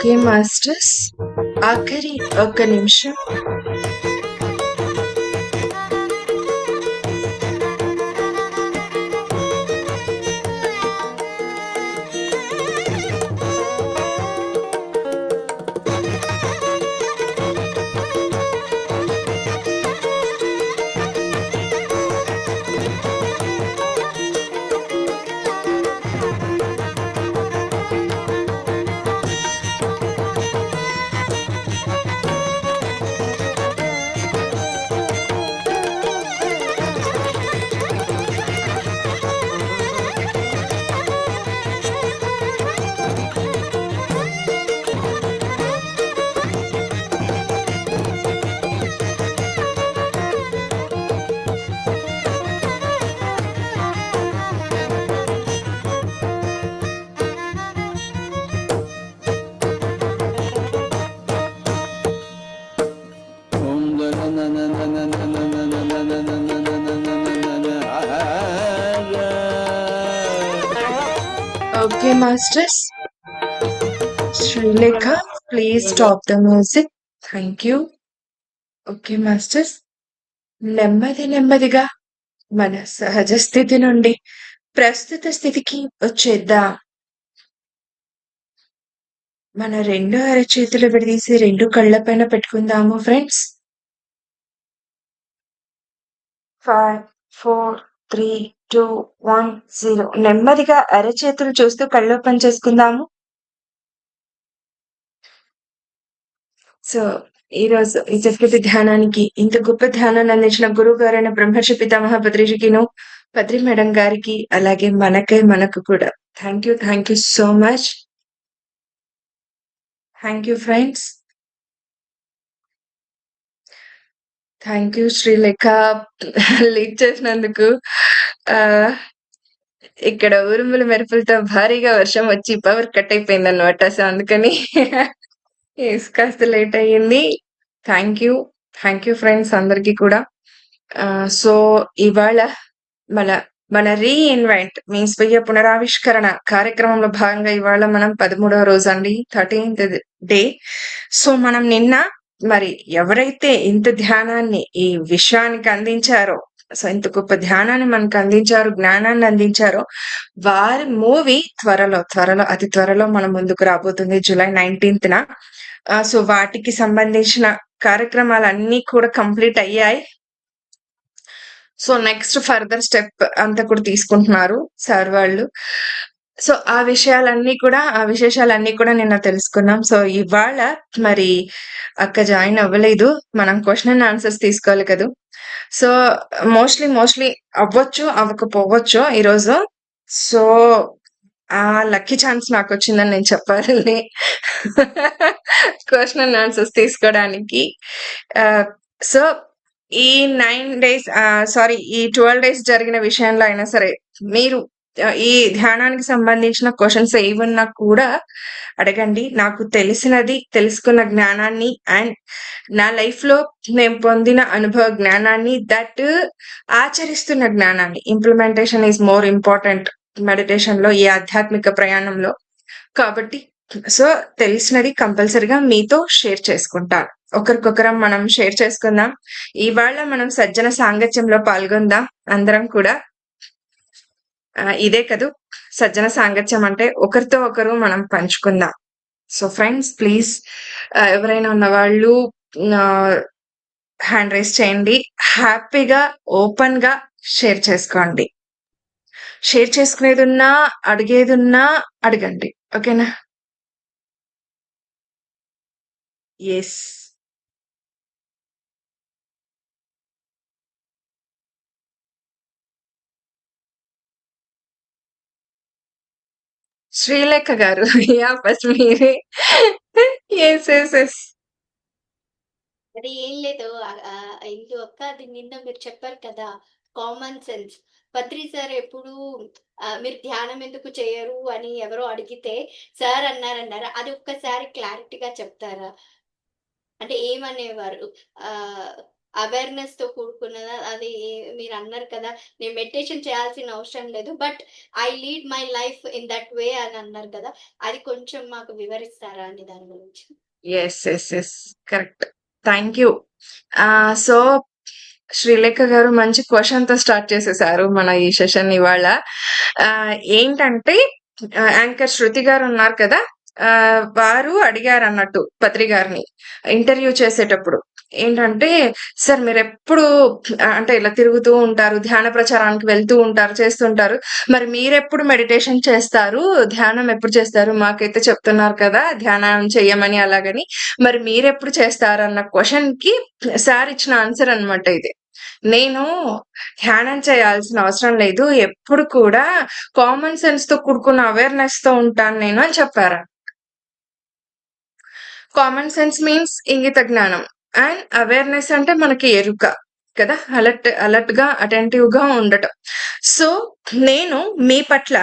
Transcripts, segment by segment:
Okay masters, ఆఖరి ఒక్క నిమిషం. Okay masters, Srilekha please stop the music. Thank you. Okay masters, నెమ్మదిగా మన సహజ స్థితి నుండి ప్రస్తుత స్థితికి వచ్చేద్దాం. మన రెండు అరచేతులు విడదీసి రెండు కళ్ళపైన పెట్టుకుందాము ఫ్రెండ్స్. 5, 4, 3, 2, 1, 0. నెమ్మదిగా అరచేతులు చూస్తూ కళ్ళు ఓపెన్ చేసుకుందాము. సో ఈరోజు ఈ చక్కటి ధ్యానానికి ఇంత గొప్ప ధ్యానాన్ని అందించిన గురువు గారైన బ్రహ్మర్షి పితామహ పత్రిజికిను, పత్రి మేడం గారికి, అలాగే మనకు కూడా thank you so much. Thank you friends. Thank you Srilekha lead చేసినందుకు. ఇక్కడ ఉరుములు మెరుపులతో భారీగా వర్షం వచ్చి పవర్ కట్ అయిపోయింది అనమాట. సో అందుకని కాస్త లేట్ అయ్యింది. థ్యాంక్ యూ ఫ్రెండ్స్ అందరికీ కూడా. సో ఇవాళ మన రీఇన్వెంట్ మీన్స్ స్వీయ పునరావిష్కరణ కార్యక్రమంలో భాగంగా ఇవాళ మనం 13వ రోజు అండి, 13th డే. సో మనం నిన్న మరి ఎవరైతే ఇంత ధ్యానాన్ని ఈ విశ్వానికి అందించారో, సో ఇంత గొప్ప ధ్యానాన్ని మనకు అందించారు, జ్ఞానాన్ని అందించారో, వారి మూవీ త్వరలో అతి త్వరలో మన ముందుకు రాబోతుంది జూలై 19th. సో వాటికి సంబంధించిన కార్యక్రమాలన్నీ కూడా కంప్లీట్ అయ్యాయి. సో నెక్స్ట్ ఫర్దర్ స్టెప్ అంతా కూడా తీసుకుంటున్నారు సార్ వాళ్ళు. సో ఆ విశేషాలన్నీ కూడా నిన్న తెలుసుకున్నాం. సో ఇవాళ మరి అక్క జాయిన్ అవ్వలేదు, మనం క్వశ్చన్ అండ్ ఆన్సర్స్ తీసుకోవాలి కదా. సో మోస్ట్లీ అవ్వచ్చు, అవ్వకపోవచ్చు ఈరోజు. సో ఆ లక్కీ ఛాన్స్ నాకు వచ్చిందని నేను చెప్పాలి క్వశ్చన్ అండ్ ఆన్సర్స్ తీసుకోవడానికి. సో ఈ 9 days ఈ 12 days జరిగిన విషయంలో అయినా సరే మీరు ఈ ధ్యానానికి సంబంధించిన క్వశ్చన్స్ ఏమన్నా కూడా అడగండి. నాకు తెలుసుకున్న జ్ఞానాన్ని అండ్ నా లైఫ్ లో నేను పొందిన అనుభవ జ్ఞానాన్ని, దట్ ఆచరిస్తున్న జ్ఞానాన్ని, implementation is more important meditation లో, ఈ ఆధ్యాత్మిక ప్రయాణంలో. కాబట్టి సో తెలిసినది కంపల్సరిగా మీతో షేర్ చేసుకుంటాను. ఒకరికొకరం మనం షేర్ చేసుకుందాం. ఇవాళ మనం సజ్జన సాంగత్యంలో పాల్గొందాం అందరం కూడా. ఇదే కదూ సజ్జన సాంగత్యం అంటే, ఒకరితో ఒకరు మనం పంచుకుందాం. సో ఫ్రెండ్స్ ప్లీజ్ ఎవరైనా ఉన్నవాళ్ళు హ్యాండ్ రైజ్ చేయండి. హ్యాపీగా ఓపెన్ గా షేర్ చేసుకోండి. షేర్ చేసుకునేది ఉన్నా అడిగేది ఉన్నా అడగండి, ఓకేనా? ఎస్. శ్రీలేఖ గారు యా ఫస్ట్ మీరే. ఎస్. అది ఏం లేదు. ఇందు అక్క అది నిన్న మీరు చెప్పారు కదా, కామన్ సెన్స్. పత్రి సార్ ఎప్పుడు మీరు ధ్యానం ఎందుకు చేయరు అని ఎవరో అడిగితే సార్ అన్నారు. అది ఒక్కసారి క్లారిటీగా చెప్తారా? అంటే ఏమనేవారు? అవేర్‌నెస్‌తో కూడుకున్నదా? అది మీరన్నారు కదా! నేను మెడిటేషన్ చేయాల్సిన అవసరం లేదు. But I lead my life in that way అని అన్నారు కదా! అది కొంచెం మాకు వివరిస్తారా అండి దాని గురించి? Yes. Yes. Yes. Correct. Thank you. So, Srilekha గారు మంచి క్వెషన్‌తో స్టార్ట్ చేసేసారు మన ఈ సెషన్ ఇవాళ. ఏంటంటే యాంకర్ శృతి గారున్నారు కదా! వారు అడిగారన్నట్టు పత్రి గారిని ఇంటర్వ్యూ చేసేటప్పుడు. ఏంటంటే, "సార్ మీరెప్పుడు అంటే ఇలా తిరుగుతూ ఉంటారు, ధ్యాన ప్రచారానికి వెళ్తూ ఉంటారు, చేస్తుంటారు. మరి మీరెప్పుడు మెడిటేషన్ చేస్తారు? ధ్యానం ఎప్పుడు చేస్తారు? మాకైతే చెప్తున్నారు కదా! ధ్యానం చెయ్యమని అలాగని. మరి మీరెప్పుడు చేస్తారన్న క్వెషన్‌కి సార్ ఇచ్చిన ఆన్సర్ అన్నమాట ఇది. నేను ధ్యానం చేయాల్సిన అవసరం లేదు. ఎప్పుడు కూడా కామన్ సెన్స్‌తో కూడుకున్న అవేర్‌నెస్‌తో ఉంటాను నేను అని చెప్పారు. కామన్ సెన్స్ మీన్స్ ఇంగిత జ్ఞానం. అండ్ అవేర్‌నెస్ అంటే మనకి ఎరుక కదా! అలర్ట్‌గా, అటెంటివ్‌గా ఉండటం. సో, నేను మీ పట్ల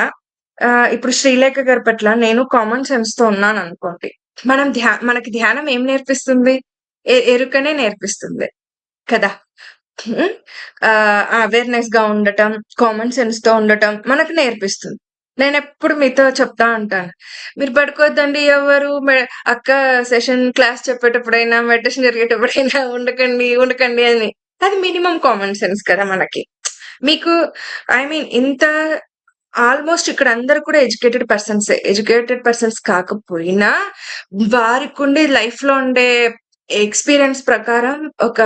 ఇప్పుడు శ్రీలేఖ గారి పట్ల నేను కామన్ సెన్స్‌తో ఉన్నాననుకోండి. మనకి ధ్యానం ఏం నేర్పిస్తుంది? ఎరుకనే నేర్పిస్తుంది కదా! హ్మ్. అవేర్‌నెస్‌గా ఉండటం, కామన్ సెన్స్‌తో ఉండటం మనకు నేర్పిస్తుంది. నేనెప్పుడు మీతో చెప్తా ఉంటాను. మీరు పడుకోవద్దండి ఎవ్వరు అక్క సెషన్ క్లాస్ చెప్పేటప్పుడైనా, మెడిటేషన్ జరిగేటప్పుడైనా ఉండకండి అని. అది మినిమమ్ కామన్ సెన్స్ కదా మనకి. మీకు ఐ మీన్ ఇంత ఆల్మోస్ట్ ఇక్కడ అందరూ కూడా ఎడ్యుకేటెడ్ పర్సన్సే. ఎడ్యుకేటెడ్ పర్సన్స్ కాకపోయినా వారికుండే లైఫ్‌లో ఉండే ఎక్స్‌పీరియన్స్ ప్రకారం ఒక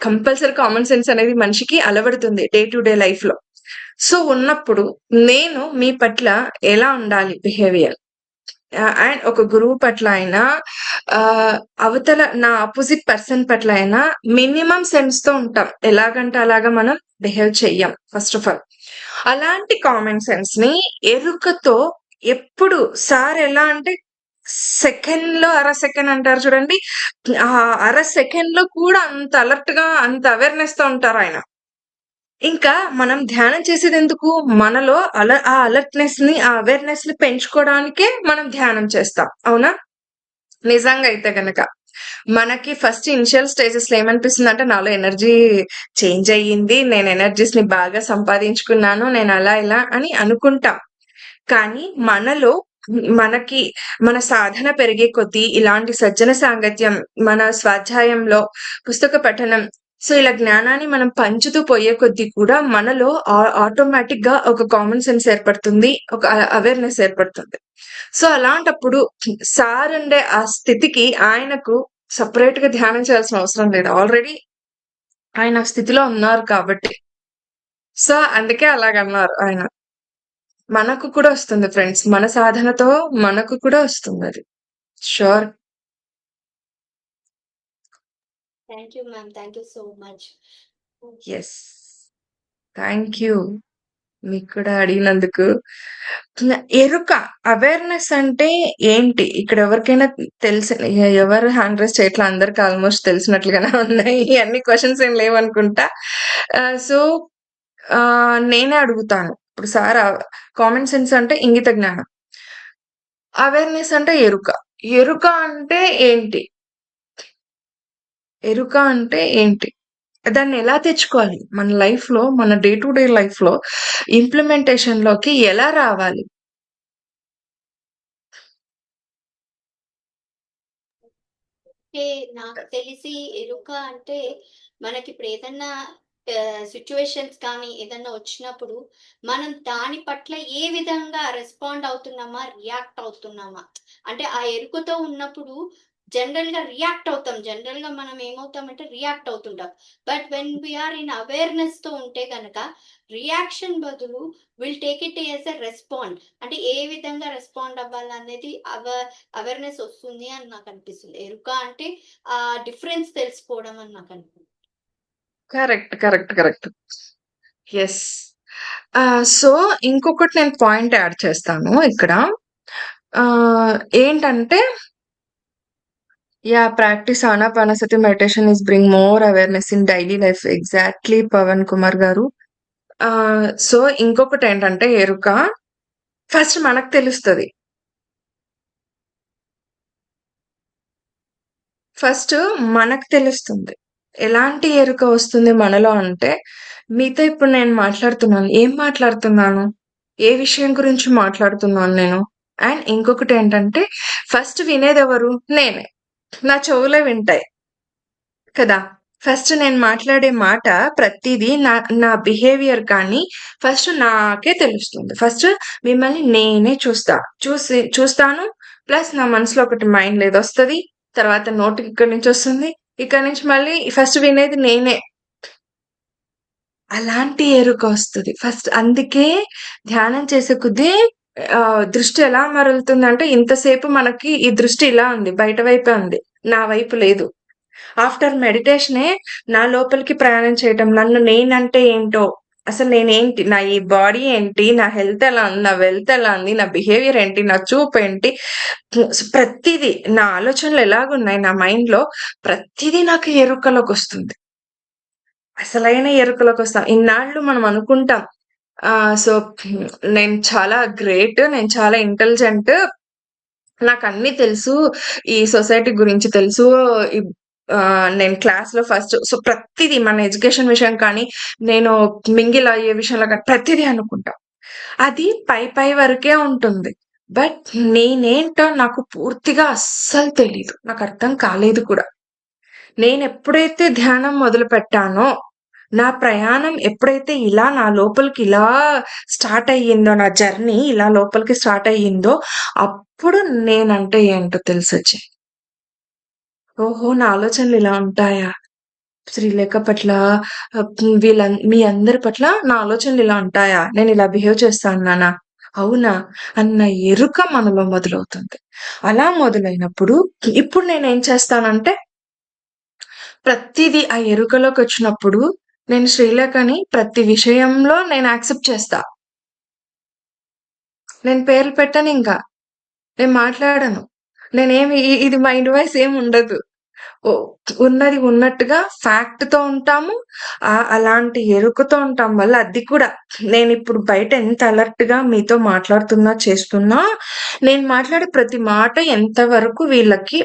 కంపల్సరీ కామన్ సెన్స్ అనేది మనిషికి అలవడుతుంది డే టు డే లైఫ్‌లో. సో, ఉన్నప్పుడు నేను మీ పట్ల ఎలా ఉండాలి బిహేవియర్? అండ్ ఒక గురువు పట్ల అయినా అవతల నా అపోజిట్ పర్సన్ పట్ల అయినా మినిమమ్ సెన్స్‌తో ఉంటాం. ఎలాగంటే అలాగా మనం బిహేవ్ చెయ్యం ఫస్ట్ ఆఫ్ ఆల్. అలాంటి కామన్ సెన్స్‌ని ఎరుకతో ఎప్పుడు సార్ ఎలా అంటే సెకండ్‌లో అర సెకండ్ అంటారు చూడండి. ఆ అర సెకండ్‌లో కూడా అంత అలర్ట్‌గా, అంత అవేర్‌నెస్‌తో ఉంటారాయన. ఇంకా మనం ధ్యానం చేసేదెందుకు? మనలో ఆ అలర్ట్‌నెస్‌ని, ఆ అవేర్‌నెస్‌ని పెంచుకోవడానికే మనం ధ్యానం చేస్తాం. అవునా? నిజంగా అయితే గనక. మనకి ఫస్ట్ ఇనిషియల్ స్టేజెస్‌లో ఏమనిపిస్తుందంటే, నాలో ఎనర్జీ చేంజ్ అయ్యింది. నేను ఎనర్జీస్‌ని బాగా సంపాదించుకున్నాను. నేను అలా ఇలా అని అనుకుంటాం. కానీ మనలో మనకి మన సాధన పెరిగే కొద్దీ ఇలాంటి సజ్జన సాంగత్యం, మన స్వాధ్యాయంలో, పుస్తక పఠనం సో, ఇలా జ్ఞానాన్ని మనం పంచుతూ పోయే కొద్దీ కూడా మనలో ఆటోమేటిక్‌గా ఒక కామన్ సెన్స్ ఏర్పడుతుంది. ఒక అవేర్‌నెస్ ఏర్పడుతుంది. సో, అలాంటప్పుడు సార్ ఉండే ఆ స్థితికి ఆయనకు సెపరేట్‌గా ధ్యానం చేయాల్సిన అవసరం లేదు. ఆల్రెడీ ఆయన ఆ స్థితిలో ఉన్నారు కాబట్టి. సో, అందుకే అలాగన్నారు ఆయన. మనకు కూడా వస్తుంది ఫ్రెండ్స్. మన సాధనతో మనకు కూడా వస్తుందది. Sure. Thank you ma'am. Thank you so much. Yes. Thank you. మీకు కూడా అడిగినందుకు. ఎరుక, అవేర్‌నెస్ అంటే ఏంటి? ఇక్కడ ఎవరికైనా ఎవరు హ్యాండ్ రైజ్ చేయట్లా అందరికి ఆల్‌మోస్ట్ తెలిసినట్లుగానే ఉన్నాయి. అన్ని క్వెషన్స్ ఏం లేవనుకుంటా. సో, నేనే అడుగుతాను. ఇప్పుడు సార్ కామన్ సెన్స్ అంటే ఇంగిత జ్ఞానం. అవేర్‌నెస్ అంటే ఎరుక. ఎరుక అంటే ఏంటి? ఎరుక అంటే ఏంటి? దాన్నెలా తెచ్చుకోవాలి? మన లైఫ్‌లో, మన డే టు డే లైఫ్‌లో ఇంప్లిమెంటేషన్‌లోకి ఎలా రావాలి? అంటే నాకు తెలిసి ఎరుక అంటే మనకిప్పుడు ఏదన్నా సిట్యుయేషన్స్ కానీ ఏదన్నా వచ్చినప్పుడు మనం దాని పట్ల ఏ విధంగా రెస్పాండ్ అవుతున్నామా, రియాక్ట్ అవుతున్నామా? అంటే ఆ ఎరుకతో ఉన్నప్పుడు జనరల్‌గా రియాక్ట్ అవుతాం. జనరల్‌గా మనం ఏమవుతామంటే రియాక్ట్ అవుతుంటాం. But when we are in అవేర్‌నెస్‌తో ఉంటే గనక రియాక్షన్ బదులు will take it as a respond. అంటే ఏ విధంగా రెస్పాండ్ అవ్వాలనేది అవేర్‌నెస్ వస్తుంది అని నాకనిపిస్తుంది. ఎరుక అంటే డిఫరెన్స్ తెలుసుకోవడం అని నాకనిపిస్తుంది. Correct. Correct. Correct. Yes. So, ఇంకొకటి నేను పాయింట్ యాడ్ చేస్తాను ఇక్కడ. ఏంటంటే practice Anapanasati meditation bring more awareness in daily life. Exactly Pavan Kumar garu. So, ఇంకొకటేంటంటే ఎరుక ఫస్ట్ మనకు తెలుస్తది. ఫస్ట్ మనకు తెలుస్తుంది. ఎలాంటి ఎరుక వస్తుంది మనలో అంటే, మీతో ఇప్పుడు నేను మాట్లాడుతున్నాను. ఏం మాట్లాడుతున్నాను? ఏ విషయం గురించి మాట్లాడుతున్నాను నేను? అండ్ ఇంకొకటేంటంటే, ఫస్ట్ వినేదెవరు? నేనే. నా చెవులే వింటాయి కదా! ఫస్ట్ నేను మాట్లాడే మాట ప్రతీదీ నా నా బిహేవియర్ కానీ ఫస్ట్ నాకే తెలుస్తుంది. ఫస్ట్ మిమ్మల్ని నేనే చూస్తాను. ప్లస్ నా మనసులో ఒకటి మైండ్‌లో ఏదొస్తది. తర్వాత నోటికి ఇక్కడి నుంచొస్తుంది. ఇక్కడి నుంచి మళ్ళీ ఫస్ట్ వినేది నేనే. అలాంటి ఎరుక వస్తది. ఫస్ట్ అందుకే ధ్యానం చేసే కొద్దీ దృష్టి ఎలా మరలుతుందంటే ఇంతసేపు మనకి ఈ దృష్టి ఇలా ఉంది. బయట వైపే ఉంది. నా వైపు లేదు. ఆఫ్టర్ మెడిటేషనే నా లోపలికి ప్రయాణం చేయటం. నన్ను నేనంటే ఏంటో, అసలు నేనేంటి? నా ఈ బాడీ ఏంటి? నా హెల్త్ ఎలా ఉంది? నా వెల్త్ ఎలా ఉంది? నా బిహేవియర్ ఏంటి? నా చూపేంటి? ప్రతీదీ నా ఆలోచనలు ఎలాగున్నాయి నా మైండ్‌లో ప్రతీదీ నాకు ఎరుకలోకొస్తుంది. అసలైన ఎరుకలోకొస్తాం. ఇన్నాళ్ళు మనం అనుకుంటాం. సో, నేను చాలా గ్రేట్. నేను చాలా ఇంటెలిజెంట్. నాకన్నీ తెలుసు. ఈ సొసైటీ గురించి తెలుసు. ఈ నేను క్లాస్‌లో ఫస్ట్. సో, ప్రతీదీ మన ఎడ్యుకేషన్ విషయం కానీ, నేను మింగిల్ అయ్యే విషయంలో కానీ ప్రతీదీ అనుకుంటా. అది పై వరకే ఉంటుంది. బట్ నేనేంటో నాకు పూర్తిగా అస్సలు తెలీదు. నాకర్థం కాలేదు కూడా. నేనెప్పుడైతే ధ్యానం మొదలుపెట్టానో, నా ప్రయాణం ఎప్పుడైతే ఇలా నా లోపలికి ఇలా స్టార్ట్ అయ్యిందో, నా జర్నీ ఇలా లోపలికి స్టార్ట్ అయ్యిందో, అప్పుడు నేనంటే ఏంటో తెలిసొచ్చింది. ఓహో! నా ఆలోచనలు ఇలా ఉంటాయా? శ్రీలేఖ పట్ల మీ అందరి పట్ల నా ఆలోచనలు ఇలా ఉంటాయా? నేనిలా బిహేవ్ చేస్తా అన్నానా? అవునా? అన్న ఎరుక మనలో మొదలవుతుంది. అలా మొదలైనప్పుడు ఇప్పుడు నేనేం చేస్తానంటే ప్రతీదీ ఆ ఎరుకలోకొచ్చినప్పుడు నేను శ్రీలేఖని ప్రతి విషయంలో నేను యాక్సెప్ట్ చేస్తా. నేను పేర్లు పెట్టనింకా. నేను మాట్లాడను. నేనేమి ఇది మైండ్ వాయిస్ ఏముండదు. ఉన్నది ఉన్నట్టుగా ఫ్యాక్ట్‌తో ఉంటాము. అలాంటి ఎరుకతో ఉంటాం వల్ల అది కూడా నేనిప్పుడు బయట ఎంత అలర్ట్‌గా మీతో మాట్లాడుతున్నా, చేస్తున్నా, నేను మాట్లాడే ప్రతి మాట ఎంతవరకు వీళ్ళకి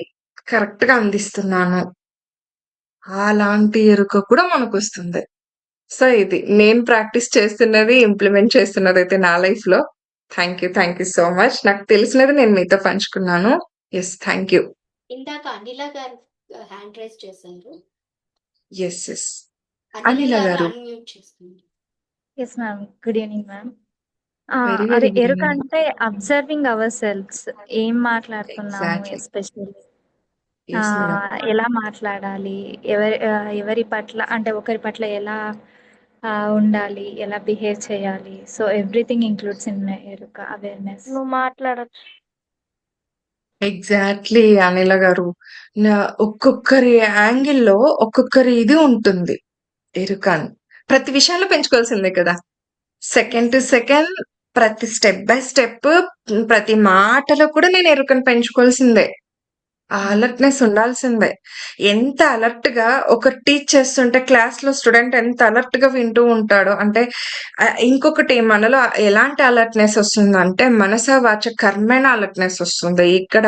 కరెక్ట్‌గా అందిస్తున్నాను. అలాంటి ఎరుక కూడా మనకొస్తుంది. సో, ఇది నేను ప్రాక్టీస్ చేస్తున్నది, ఇంప్లిమెంట్ చేస్తున్నదైతే నా లైఫ్‌లో. Thank you so much. నాకు తెలిసినది నేను మీతో పంచుకున్నాను. యెస్. Thank you. ఇందాక అనిల గారు హ్యాండ్ రైజ్ చేశారు. యెస్. అనిల అనిల గారు గారు. అన్‌మ్యూట్ చేసుకోండి. Yes ma'am. Good evening ma'am. Very అదే గుడ్ ఎరుక ఈవెనింగ్. అంటే అబ్జర్వింగ్ అవర్ సెల్వ్స్. ఏం మాట్లాడుతున్నాము ఎగ్జాక్ట్‌లీ. Especially yes madam. ఎలా మాట్లాడాలి? ఎవరి పట్ల అంటే ఒకరి పట్ల ఎలా ఉండాలి? ఎలా బిహేవ్ చేయాలి? సో, ఎవ్రీథింగ్ ఇంక్లూడ్స్ ఇన్ ఎరుక అవేర్‌నెస్. నువ్వు మాట్లాడొచ్చు. ఎగ్జాక్ట్‌లీ అనిల గారు. ఒక్కొక్కరి యాంగిల్‌లో ఒక్కొక్కరి ఇది ఉంటుంది ఎరుక అని. ప్రతి విషయంలో పెంచుకోవాల్సిందే కదా! సెకండ్ టు సెకండ్ ప్రతి స్టెప్ బై స్టెప్ ప్రతి మాటలో కూడా నేను ఎరుకను పెంచుకోవాల్సిందే. ఆ అలర్ట్‌నెస్ ఉండాల్సిందే. ఎంత అలర్ట్‌గా ఒకరు టీచ్ చేస్తుంటే క్లాస్‌లో స్టూడెంట్ ఎంత అలర్ట్‌గా వింటూ ఉంటాడో అంటే ఇంకొకటి మనలో ఎలాంటి అలర్ట్‌నెస్ వస్తుందంటే మనస, వాచ, కర్మేణ అలర్ట్‌నెస్ వస్తుంది. ఇక్కడ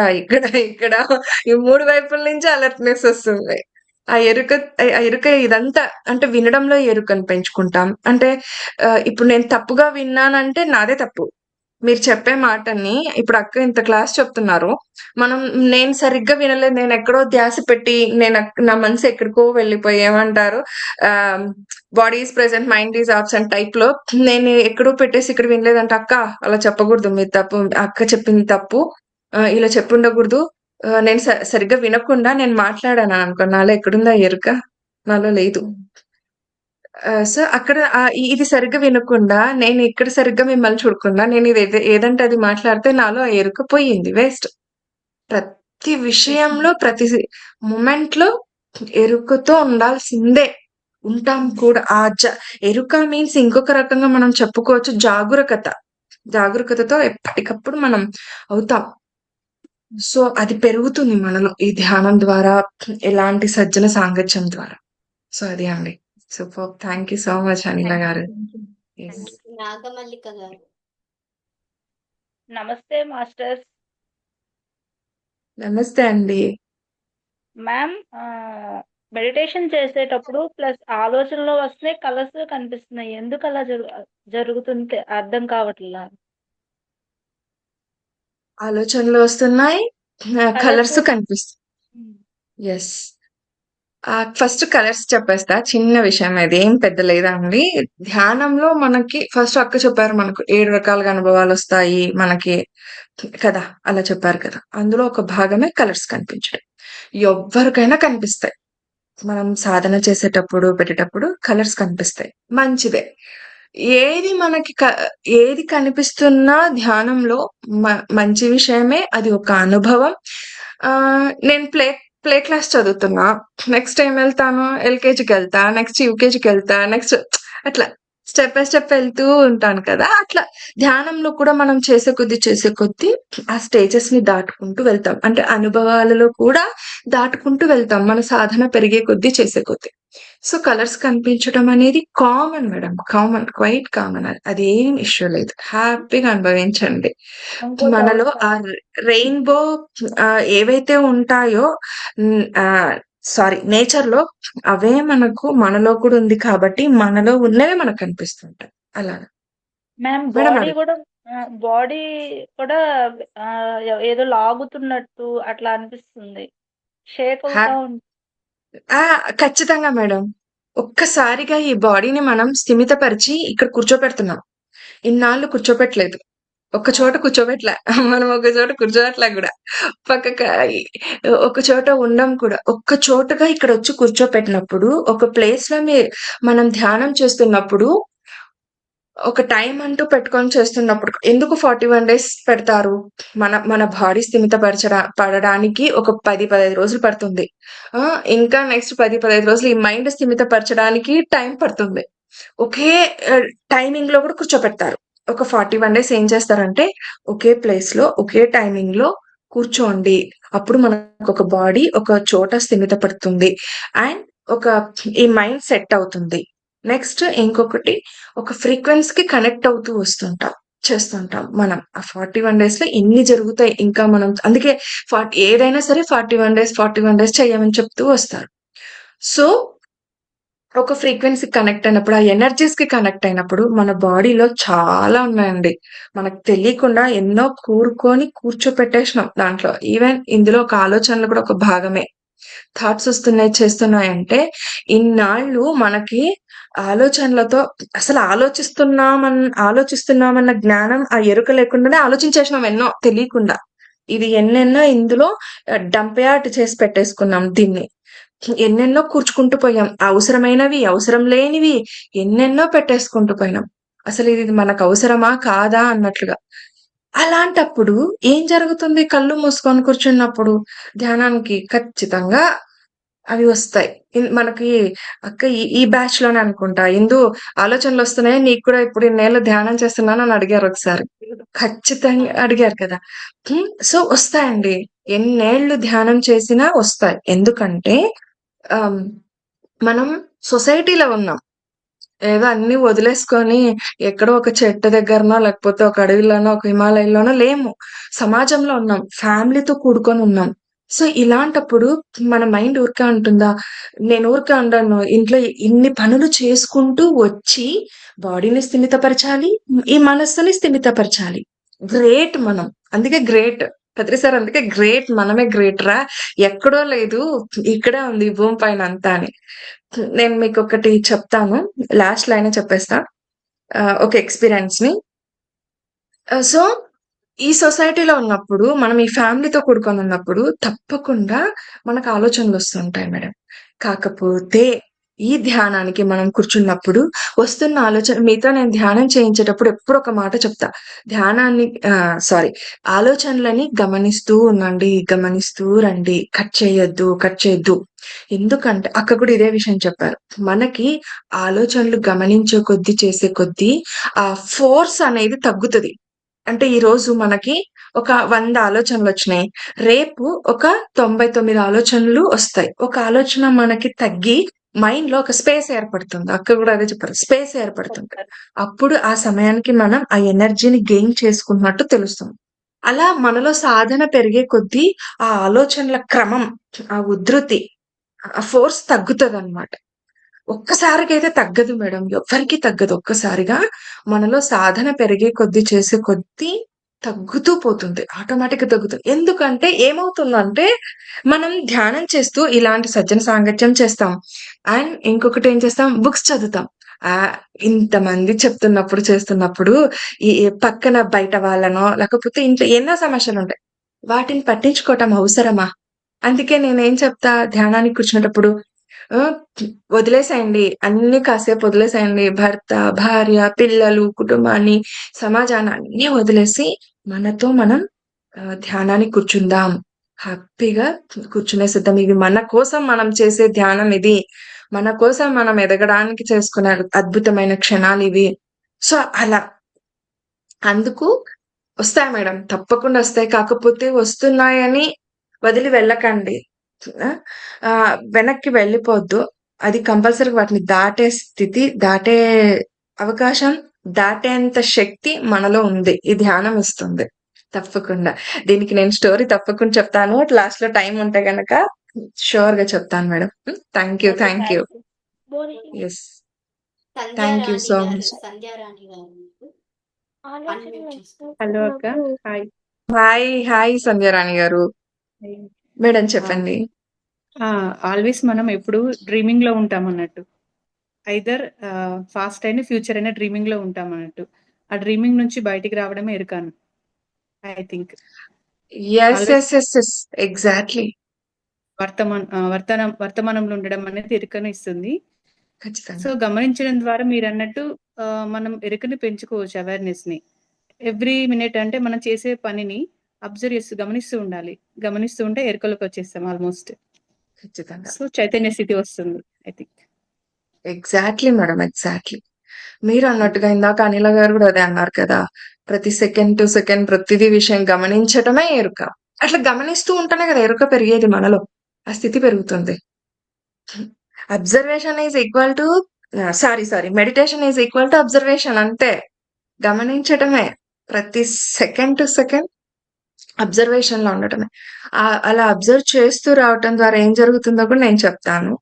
ఈ 3 వైపుల నుంచి అలర్ట్‌నెస్ వస్తుంది. ఆ ఎరుక ఇదంతా అంటే వినడంలో ఎరుకను పెంచుకుంటాం. అంటే ఇప్పుడు నేను తప్పుగా విన్నానంటే నాదే తప్పు. మీరు చెప్పే మాటని ఇప్పుడు అక్క ఇంత క్లాస్ చెప్తున్నారు. నేను సరిగ్గా వినలేదు. నేనెక్కడో ధ్యాస పెట్టి నా మనసు ఎక్కడికో వెళ్ళిపోయి ఏమంటారు body is present, mind is absent టైప్‌లో నేను ఎక్కడో పెట్టేసి ఇక్కడ వినలేదంటే, "అక్క అలా చెప్పకూడదు. మీది తప్పు. అక్క చెప్పింది తప్పు. ఇలా చెప్పుండకూడదు." నేను సరిగ్గా వినకుండా నేను మాట్లాడాననుకో నాలో ఎక్కడుంది ఆ ఎరుక? నాలో లేదు. సో, అక్కడ ఇది సరిగ్గా వినకుండా, నేను ఇక్కడ సరిగ్గా మిమ్మల్ని చూడకుండా, నేను ఏదంటే అది మాట్లాడితే నాలో ఆ ఎరుక పోయింది. వేస్ట్. ప్రతి విషయంలో, ప్రతి మొమెంట్‌లో ఎరుకతో ఉండాల్సిందే. ఉంటాం కూడా. ఎరుక మీన్స్ ఇంకొక రకంగా మనం చెప్పుకోవచ్చు జాగరూకత. జాగరూకతతో ఎప్పటికప్పుడు మనం అవుతాం. సో, అది పెరుగుతుంది మనలో ఈ ధ్యానం ద్వారా, ఎలాంటి సజ్జన సాంగత్యం ద్వారా. సో, అది అండి. Superb! Thank you so much Anila garu. Thank you. Yes. Thank you. Nagamallika garu. Namaste masters. నమస్తే అండి. మ్యామ్ మెడిటేషన్ చేసేటప్పుడు ప్లస్ ఆలోచనలో వస్తున్నాయి, కలర్స్ కనిపిస్తున్నాయి. ఎందుకు అలా జరుగుతుంది అర్థం కావట్లా. ఆలోచనలు వస్తున్నాయి. కలర్స్ కలర్స్ కనిపిస్తాయి. ఎస్. ఫస్ట్ కలర్స్ చెప్పేస్తా. చిన్న విషయం ఇది. ఏం పెద్ద లేదా అండి. ధ్యానంలో మనకి ఫస్ట్ అక్క చెప్పారు మనకు 7 రకాలుగా అనుభవాలొస్తాయి మనకి కదా! అలా చెప్పారు కదా! అందులో ఒక భాగమే కలర్స్ కనిపించడం. ఎవ్వరికైనా కనిపిస్తాయి. మనం సాధన చేసేటప్పుడు, పెట్టేటప్పుడు కలర్స్ కనిపిస్తాయి. మంచిదే. ఏది మనకి ఏది కనిపిస్తున్నా ధ్యానంలో మంచి విషయమే. అది ఒక అనుభవం. నేను ప్లే క్లాస్ చదువుతున్నా. నెక్స్ట్ ఏమెళ్తాను? ఎల్‌కేజీకెళ్తా. నెక్స్ట్ యూకేజీకెళ్తా. నెక్స్ట్ అట్లా స్టెప్ బై స్టెప్ వెళ్తూ ఉంటాను కదా! అట్లా ధ్యానంలో కూడా మనం చేసే కొద్దీ ఆ స్టేజెస్‌ని దాటుకుంటూ వెళ్తాం. అంటే అనుభవాలలో కూడా దాటుకుంటూ వెళ్తాం. మన సాధన పెరిగే కొద్దీ, చేసే కొద్దీ. సో, కలర్స్ కనిపించడం అనేది common madam. Common. Quite common అది. అదేం ఇష్యూ లేదు. హ్యాపీగా అనుభవించండి. ఇంకో మనలో డౌట్. ఆ రెయిన్‌బో ఏవైతే ఉంటాయో నేచర్‌లో అవే మనలో కూడా ఉంది కాబట్టి, మనలో ఉన్నవే మనకు కనిపిస్తుంటాయి. అలాగా. మ్యామ్ మేడం బాడీ కూడా బాడీ కూడా ఏదో లాగుతున్నట్టు అట్లా అనిపిస్తుంది. షేక్ అవుతా హ్యాప్ ఉంటుంది. ఖచ్చితంగా మేడం. ఒక్కసారిగా ఈ బాడీని మనం స్థిమితపరిచి ఇక్కడ కూర్చోపెడుతున్నాం. ఇన్నాళ్ళు కూర్చోపెట్టలేదు. ఒక చోట కూర్చోబెట్టలే. మనం ఒక చోట కూర్చోవట్లే గూడా. పక్కక ఒక చోట ఉండం కూడా. ఒక్క చోటగా ఇక్కడొచ్చి కూర్చోపెట్టినప్పుడు, ఒక ప్లేస్‌లో మనం ధ్యానం చేస్తున్నప్పుడు, ఒక టైం అంటూ పెట్టుకొని చేస్తున్నప్పుడు ఎందుకు 41 డేస్ పెడతారు? మన బాడీ పడడానికి ఒక 10, 15 రోజులు పడుతుంది. ఇంకా నెక్స్ట్ 10, 15 రోజులు ఈ మైండ్ స్థిమితపరచడానికి టైం పడుతుంది. ఒకే టైమింగ్‌లో కూడా కూర్చోపెడతారు. ఒక 41 డేస్ ఏం చేస్తారంటే, ఒకే ప్లేస్‌లో, ఒకే టైమింగ్‌లో కూర్చోండి. అప్పుడు మనకొక బాడీ ఒక చోట స్థిమితపడుతుంది. అండ్ ఒక ఈ మైండ్ సెట్ అవుతుంది. నెక్స్ట్ ఇంకొకటి ఒక ఫ్రీక్వెన్సీకి కనెక్ట్ అవుతూ చేస్తుంటాం మనం. ఆ 41 డేస్‌లో ఇన్ని జరుగుతాయి. ఇంకా మనం అందుకే ఏదైనా సరే 41 డేస్ చెయ్యమని చెప్తూ వస్తారు. సో, ఒక ఫ్రీక్వెన్సీకి కనెక్ట్ అయినప్పుడు, ఆ ఎనర్జీస్‌కి కనెక్ట్ అయినప్పుడు మన బాడీలో చాలా ఉన్నాయండి. మనకు తెలియకుండా ఎన్నో కూర్చోపెట్టేసినాం దాంట్లో. ఈవెన్ ఇందులో ఒక ఆలోచనలు కూడా ఒక భాగమే. థాట్స్ వస్తున్నాయి, చేస్తున్నాయంటే ఇన్నాళ్ళు మనకి ఆలోచనలతో అసలు ఆలోచిస్తున్నామన్న జ్ఞానం, ఆ ఎరుక లేకుండానే ఆలోచించేసినాం ఎన్నో తెలియకుండా. ఇది ఎన్నెన్నో ఇందులో డంప్ చేసి పెట్టేసుకున్నాం దీన్ని. ఎన్నెన్నో కూర్చుకుంటూ పోయాం. అవసరమైనవి, అవసరం లేనివి ఎన్నెన్నో పెట్టేసుకుంటూ పోయినాం. అసలు ఇది మనకు అవసరమా? కాదా? అన్నట్లుగా. అలాంటప్పుడు ఏం జరుగుతుంది? కళ్ళు మూసుకొని కూర్చున్నప్పుడు ధ్యానానికి ఖచ్చితంగా అవి వస్తాయి. మనకి అక్క ఈ బ్యాచ్‌లోనే అనుకుంటా. ఆలోచనలొస్తున్నాయా నీకు కూడా ఇప్పుడు ఇన్నేళ్ళు ధ్యానం చేస్తున్నాను అని అడిగారు ఒకసారి. ఖచ్చితంగా అడిగారు కదా! సో, వస్తాయండి. ఎన్నేళ్ళు ధ్యానం చేసినా వస్తాయి. ఎందుకంటే ఆహ్, మనం సొసైటీలో ఉన్నాం. ఏదో అన్నీ వదిలేసుకొని ఎక్కడో ఒక చెట్టు దగ్గరనో, లేకపోతే ఒక అడవిలోనో, ఒక హిమాలయంలోనో లేము. సమాజంలో ఉన్నాం. ఫ్యామిలీతో కూడుకొని ఉన్నాం. సో, ఇలాంటప్పుడు మన మైండ్ ఊరికే ఉంటుందా? నేను ఊరికే ఉండను. ఇంట్లో ఇన్ని పనులు చేసుకుంటూ వచ్చి బాడీని స్థిమితపరచాలి. ఈ మనస్సుని స్థిమితపరచాలి. గ్రేట్ మనం. అందుకే గ్రేట్. కద్రి సార్ అందుకే గ్రేట్. మనమే గ్రేట్ రా. ఎక్కడో లేదు. ఇక్కడే ఉంది ఈ భూమి పైన అంతా అని. నేను మీకొకటి చెప్తాను. లాస్ట్ లైనే చెప్పేస్తా. ఒక ఎక్స్‌పీరియన్స్‌ని. సో, ఈ సొసైటీలో ఉన్నప్పుడు, మనం ఈ ఫ్యామిలీతో కూడుకొనున్నప్పుడు తప్పకుండా మనకు ఆలోచనలొస్తుంటాయి మేడం. కాకపోతే ఈ ధ్యానానికి మనం కూర్చున్నప్పుడు వస్తున్న మీతో నేను ధ్యానం చేయించేటప్పుడు ఎప్పుడు ఒక మాట చెప్తా. ఆలోచనలని గమనిస్తూ ఉండండి. గమనిస్తూ రండి. కట్ చేయొద్దు. ఎందుకంటే అక్క కూడా ఇదే విషయం చెప్పారు. మనకి ఆలోచనలు గమనించే కొద్దీ, చేసే కొద్దీ ఆ ఫోర్స్ అనేది తగ్గుతది. అంటే ఈరోజు మనకి ఒక 100 ఆలోచనలొచ్చినాయి. రేపు ఒక 99 ఆలోచనలు ఒస్తాయి. ఒక ఆలోచన మనకి తగ్గి మైండ్‌లో ఒక స్పేస్ ఏర్పడుతుంది. అక్క గూడా అదే చెప్పారు. స్పేస్ ఏర్పడుతుంది. అప్పుడు ఆ సమయానికి మనం ఆ ఎనర్జీని గెయిన్ చేసుకున్నట్టు తెలుస్తుంది. అలా మనలో సాధన పెరిగే కొద్దీ ఆ ఆలోచనల క్రమం, ఆ ఉధృతి ఆ ఫోర్స్ తగ్గుతదనమాట. ఒక్కసారికైతే తగ్గదు మేడం. ఎవ్వరికీ తగ్గదు ఒక్కసారిగా. మనలో సాధన పెరిగే కొద్దీ, చేసే కొద్దీ తగ్గుతూ పోతుంది. ఆటోమేటిక్‌గా తగ్గుతుంది. ఎందుకంటే ఏమవుతుందంటే, మనం ధ్యానం చేస్తూ ఇలాంటి సజ్జన సాంగత్యం చేస్తాం. అండ్ ఇంకొకటేం చేస్తాం, బుక్స్ చదువుతాం. ఆహ్, ఇంతమంది చెప్తున్నప్పుడు, చేస్తున్నప్పుడు ఈ పక్కన బయట వాళ్ళనో, లేకపోతే ఇంట్లో ఎన్నో సమస్యలుంటాయి. వాటిని పట్టించుకోవటం అవసరమా? అందుకే నేనేం చెప్తా ధ్యానానికి కూర్చునేటప్పుడు ఆహ్, వదిలేసేయండి. అన్నీ కాసేపు వదిలేసేయండి. భర్త, భార్య, పిల్లలు, కుటుంబాన్ని, సమాజాన్ని అన్నీ వదిలేసి మనతో మనం ధ్యానానికి కూర్చుందాం. హ్యాపీగా కూర్చునేసేద్దాం. ఇవి మన కోసం మనం చేసే ధ్యానం ఇది. మన కోసం మనం ఎదగడానికి చేసుకునే అద్భుతమైన క్షణాలివి. సో, అలా. అందుకు వస్తాయి మేడం. తప్పకుండా వస్తాయి. కాకపోతే వస్తున్నాయని వదిలి వెళ్ళకండి. ఆ! వెనక్కి వెళ్ళిపోవద్దు. అది కంపల్సరీగా వాటిని దాటే స్థితి, దాటే అవకాశం, దాటేంత శక్తి మనలో ఉంది. ఈ ధ్యానం ఇస్తుంది. తప్పకుండా. దీనికి నేను స్టోరీ తప్పకుండా చెప్తాను. లాస్ట్‌లో టైం ఉంటే గనక ష్యూర్‌గా చెప్తాను madam. Thank you. Okay. Thank you. Thank you. Yes. Thank you so much. Sandhyarani గారు మీకు అన్మ్యూట్ చేసుకోండి. హలో అక్క. హాయ్. హాయ్ సంధ్యారాణి గారు. మేడం చెప్పండి. ఆల్వేస్ మనం ఎప్పుడు డ్రీమింగ్ లో ఉంటాం అన్నట్టు. ఐదర్ ఫాస్ట్ అయినా ఫ్యూచర్ అయినా డ్రీమింగ్ లో ఉంటాం అన్నట్టు. ఆ డ్రీమింగ్ నుంచి బయటికి రావడమే ఎరుకాను. I think yes. ఎగ్జాక్ట్‌లీ. వర్తమానంలో ఉండడం అనేది ఎరుకను ఇస్తుంది. ఖచ్చితంగా. సో గమనించడం ద్వారా మీరు అన్నట్టు మనం ఎరుకని పెంచుకోవచ్చు, అవేర్నెస్ ని. ఎవ్రీ మినిట్ అంటే మనం చేసే పనిని అబ్జర్వ్ చేస్తూ గమనిస్తూ ఉండాలి. గమనిస్తూ ఉంటే ఎరుకలోకి వచ్చేస్తాం ఆల్మోస్ట్. ఖచ్చితంగా. సో చైతన్య స్థితి వస్తుంది I think. Exactly madam. Exactly. మీరన్నట్టుగా ఇందాక అనిల గారు గూడా అదే అన్నారు కదా! ప్రతి సెకండ్ టు సెకండ్ ప్రతిదీ విషయం గమనించటమే ఎరుక. అట్లా గమనిస్తూ ఉంటేనే కదా ఎరుక పెరిగేది మనలో. ఆ స్థితి పెరుగుతుంది. Observation is equal to meditation is equal to observation అంతే. గమనించటమే. ప్రతి సెకండ్ టు సెకండ్ అబ్జర్వేషన్‌లో ఉండటమే. అలా అబ్జర్వ్ చేస్తూ రావటం ద్వారా ఏం జరుగుతుందో కూడా నేను చెప్తాను.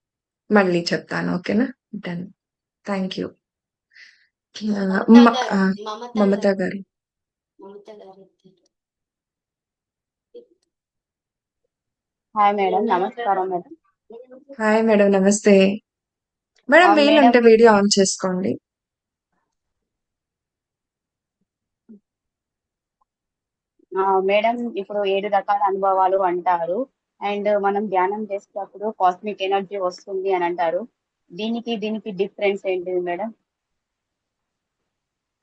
మళ్ళీ చెప్తాను. ఓకేనా? డన్. Thank you. మమత గారు, మమత గారు. మమత గారు. హాయ్ మేడం, నమస్కారం మేడం. Hi madam. నమస్తే. మేడం మేడం వీలుంటే వీడియో ఆన్ చేసుకోండి. మేడం ఇప్పుడు 7 రకాల అనుభవాలు అంటారు. అండ్ మనం ధ్యానం చేసేటప్పుడు కాస్మిక్ ఎనర్జీ వస్తుంది అని అంటారు. దీనికి డిఫరెన్స్ ఏంటిది మేడం?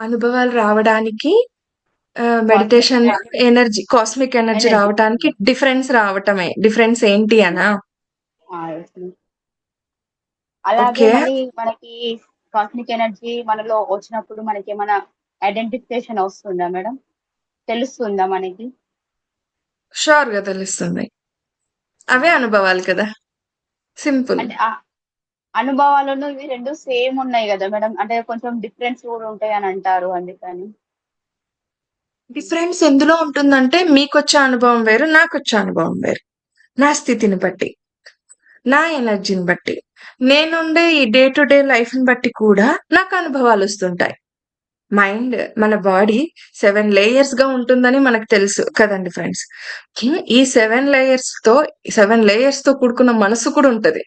అనుభవాలు రావడానికి మెడిటేషన్ కాస్మిక్ ఎనర్జీ రావడానికి డిఫరెన్స్ ఏంటి అనా? అలాగే ఓకే. మళ్ళీ మనకి కాస్మిక్ ఎనర్జీ మనలో వచ్చినప్పుడు మనకి ఏమైనా ఐడెంటిఫికేషన్ వస్తుందా మేడం? తెలుస్తుందా మనకి? షూర్‌గా తెలుస్తుంది. అవే అనుభవాలు కదా! సింపుల్. అంటే అనుభవాలను ఇవి రెండు సేమ్ ఉన్నాయి కదా మేడం, అంటే కొంచెం డిఫరెన్స్ కూడా ఉంటాయి అని అంటారు, అందుకని. డిఫరెన్స్ ఎందులో ఉంటుందంటే మీకొచ్చే అనుభవం వేరు, నాకొచ్చే అనుభవం వేరు. నా స్థితిని బట్టి, నా ఎనర్జీని బట్టి, నేనుండే ఈ డే టు డే లైఫ్‌ని బట్టి కూడా నాకు అనుభవాలొస్తుంటాయి. మైండ్, మన బాడీ 7 లేయర్స్‌గా ఉంటుందని మనకు తెలుసు కదండీ ఫ్రెండ్స్. ఈ 7 లేయర్స్‌తో కూడుకున్న మనసు కూడా ఉంటది.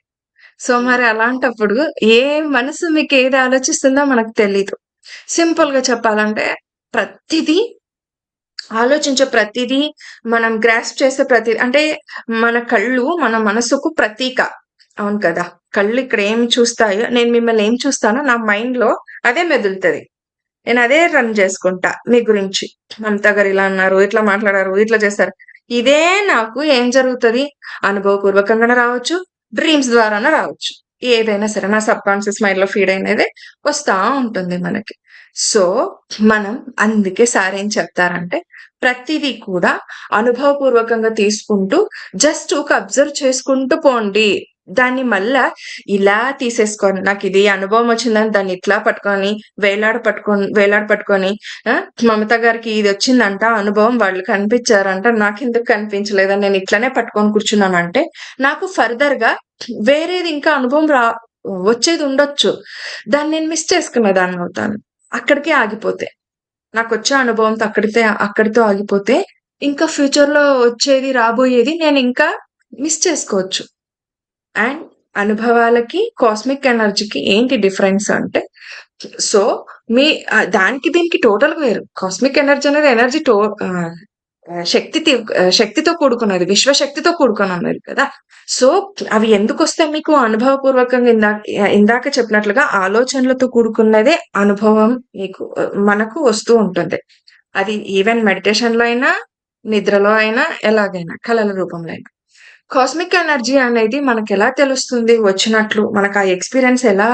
సో, మరి అలాంటప్పుడు ఏ మనసు మీకేది ఆలోచిస్తుందో మనకు తెలీదు. సింపుల్‌గా చెప్పాలంటే ప్రతిదీ ఆలోచించే ప్రతిదీ, మనం గ్రాస్ప్ చేసే ప్రతిదీ అంటే మన కళ్ళు మన మనసుకు ప్రతీక. అవును కదా! కళ్ళు ఇక్కడ ఏమి చూస్తాయో, నేను మిమ్మల్ని ఏం చూస్తానో నా మైండ్‌లో అదే మెదులుతది. నేనదే రన్ చేసుకుంటా మీ గురించి. మమతా గారు ఇలా అన్నారు, ఇట్లా మాట్లాడారు, ఇట్లా చేశారు. ఇదే నాకు ఏం జరుగుతది, అనుభవపూర్వకంగానే రావచ్చు, డ్రీమ్స్ ద్వారానే రావచ్చు. ఏదైనా సరే నా సబ్‌కాన్షియస్ మైండ్‌లో ఫీడ్ అయినదే వస్తా ఉంటుంది మనకి. సో, మనం అందుకే సార్ ఏం చెప్తారంటే, ప్రతిదీ కూడా అనుభవపూర్వకంగా తీసుకుంటూ జస్ట్ ఒక అబ్జర్వ్ చేసుకుంటూ పోండి. దాన్ని మళ్ళా ఇలా తీసేసుకోండి. నాకిది అనుభవం వచ్చిందని దాన్ని ఇట్లా పట్టుకొని, వేలాడ పట్టుకొని మమత గారికి ఇదొచ్చిందంట అనుభవం, వాళ్ళు కనిపించారంట, నాకెందుకు కనిపించలేదని నేను ఇట్లనే పట్టుకొని కూర్చున్నానంటే, నాకు ఫర్దర్‌గా వేరేది ఇంకా అనుభవం వచ్చేది ఉండొచ్చు. దాన్ని నేను మిస్ చేసుకున్న దాన్ని అవుతాను. అక్కడికే ఆగిపోతే. నాకొచ్చే అనుభవంతో అక్కడితో ఆగిపోతే, ఇంకా ఫ్యూచర్‌లో వచ్చేది, రాబోయేది నేనింకా మిస్ చేసుకోవచ్చు. అండ్ అనుభవాలకి, కాస్మిక్ ఎనర్జీకి ఏంటి డిఫరెన్స్ అంటే, సో, దానికి దీనికి టోటల్‌గా వేరు. కాస్మిక్ ఎనర్జీ అనేది ఎనర్జీ శక్తితో కూడుకున్నది. విశ్వశక్తితో కూడుకొనున్నది కదా! సో, అవి ఎందుకొస్తాయి మీకు అనుభవపూర్వకంగా ఇందాక చెప్పినట్లుగా ఆలోచనలతో కూడుకున్నదే అనుభవం మనకు వస్తూ ఉంటుంది. అది ఈవెన్ మెడిటేషన్‌లో అయినా, నిద్రలో అయినా, ఎలాగైనా కలల రూపంలో అయినా. కాస్మిక్ ఎనర్జీ అనేది మనకెలా తెలుస్తుంది వచ్చినట్లు? మనకు ఆ ఎక్స్‌పీరియన్స్ ఎలా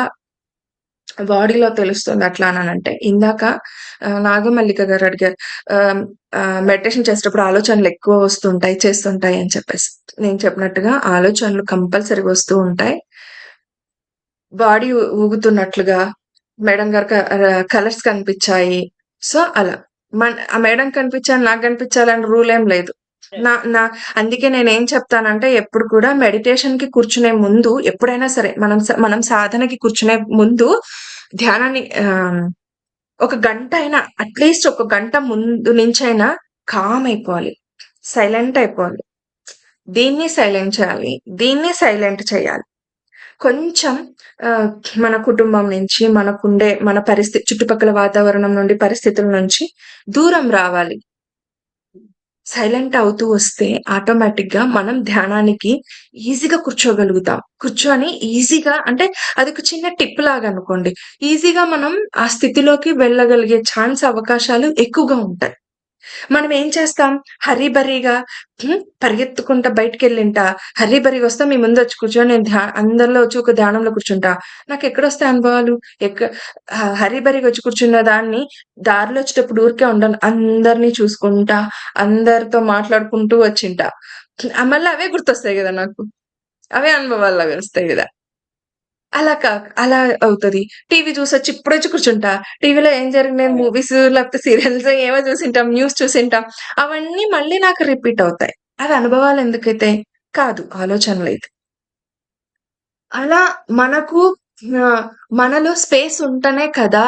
బాడీలో తెలుస్తుంది అట్లా అనంటే, ఇందాక నాగమల్లిక గారు అడిగారు. మెడిటేషన్ చేసేటప్పుడు ఆలోచనలు ఎక్కువ చేస్తుంటాయి అని చెప్పేసి. నేను చెప్పినట్టుగా ఆలోచనలు కంపల్సరీగా వస్తూ ఉంటాయి. బాడీ ఊగుతున్నట్లుగా మేడం గారు కలర్స్ కనిపించాయి. సో, అలా. ఆ మేడం కనిపించాలి, నాకు కనిపించాలని రూల్ ఏం లేదు. నా నా అందుకే నేనేం చెప్తానంటే ఎప్పుడు కూడా మెడిటేషన్‌కి కూర్చునే ముందు ఎప్పుడైనా సరే మనం సాధనకి కూర్చునే ముందు ధ్యానాన్ని ఒక గంట అయినా అట్‌లీస్ట్ ఒక గంట ముందు నుంచైనా కామ్ అయిపోవాలి. సైలెంట్ అయిపోవాలి. దీన్ని సైలెంట్ చేయాలి. దీన్ని సైలెంట్ చేయాలి. కొంచెం మన కుటుంబం నుంచి, మన చుట్టుపక్కల వాతావరణం నుండి, పరిస్థితుల నుంచి దూరం రావాలి. సైలెంట్ అవుతూ వస్తే ఆటోమేటిక్‌గా మనం ధ్యానానికి ఈజీగా కూర్చోగలుగుతాం. కూర్చొని ఈజీగా అంటే అదొక చిన్న టిప్ లాగా అనుకోండి. ఈజీగా మనం ఆ స్థితిలోకి వెళ్ళగలిగే అవకాశాలు ఎక్కువగా ఉంటాయి. మనం ఏం చేస్తాం హరీబరీగా పరిగెత్తుకుంటా బయటికెళ్ళింటా హరీబరీగా వస్తా మీ ముందు వచ్చి కూర్చొని నేను అందరిలో వచ్చి ఒక ధ్యానంలో కూర్చుంటా. నాకు ఎక్కడొస్తాయి అనుభవాలు? హరీబరీగా వచ్చి కూర్చున్న దాన్ని దారిలో వచ్చేటప్పుడు ఊరికే ఉండను. అందరినీ చూసుకుంటా, అందరితో మాట్లాడుకుంటూ వచ్చింటా. మళ్ళీ అవే గుర్తొస్తాయి కదా నాకు. అవే అనుభవాల్లాగా వస్తాయి కదా! అలా అవుతది. టీవీ చూసొచ్చి ఇప్పుడొచ్చి కూర్చుంటా. టీవీలో ఏం జరిగినాయి మూవీస్ లేకపోతే సీరియల్స్ ఏవో చూసింటాం. న్యూస్ చూసింటాం. అవన్నీ మళ్ళీ నాకు రిపీట్ అవుతాయి. అవి అనుభవాలు ఎందుకైతాయి? కాదు ఆలోచనలైతాయి. అలా మనకు మనలో స్పేస్ ఉంటేనే కదా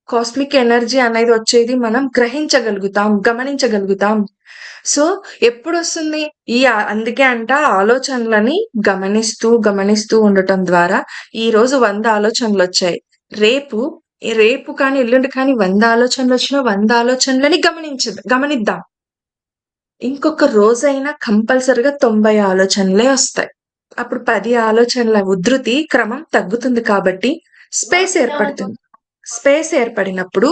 కాస్మిక్ ఎనర్జీ అనేది వచ్చేది మనం గ్రహించగలుగుతాం, గమనించగలుగుతాం. సో, ఎప్పుడొస్తుంది? అందుకే ఆలోచనలని గమనిస్తూ ఉండటం ద్వారా ఈరోజు 100 ఆలోచనలొచ్చాయి. రేపు కానీ, ఎల్లుండి కానీ 100 ఆలోచనలొచ్చినా 100 ఆలోచనలని గమనిద్దాం. ఇంకొక రోజైనా కంపల్సరీగా 90 ఆలోచనలే వస్తాయి. అప్పుడు 10 ఆలోచనల ఉధృతి క్రమం తగ్గుతుంది కాబట్టి స్పేస్ ఏర్పడుతుంది. స్పేస్ ఏర్పడినప్పుడు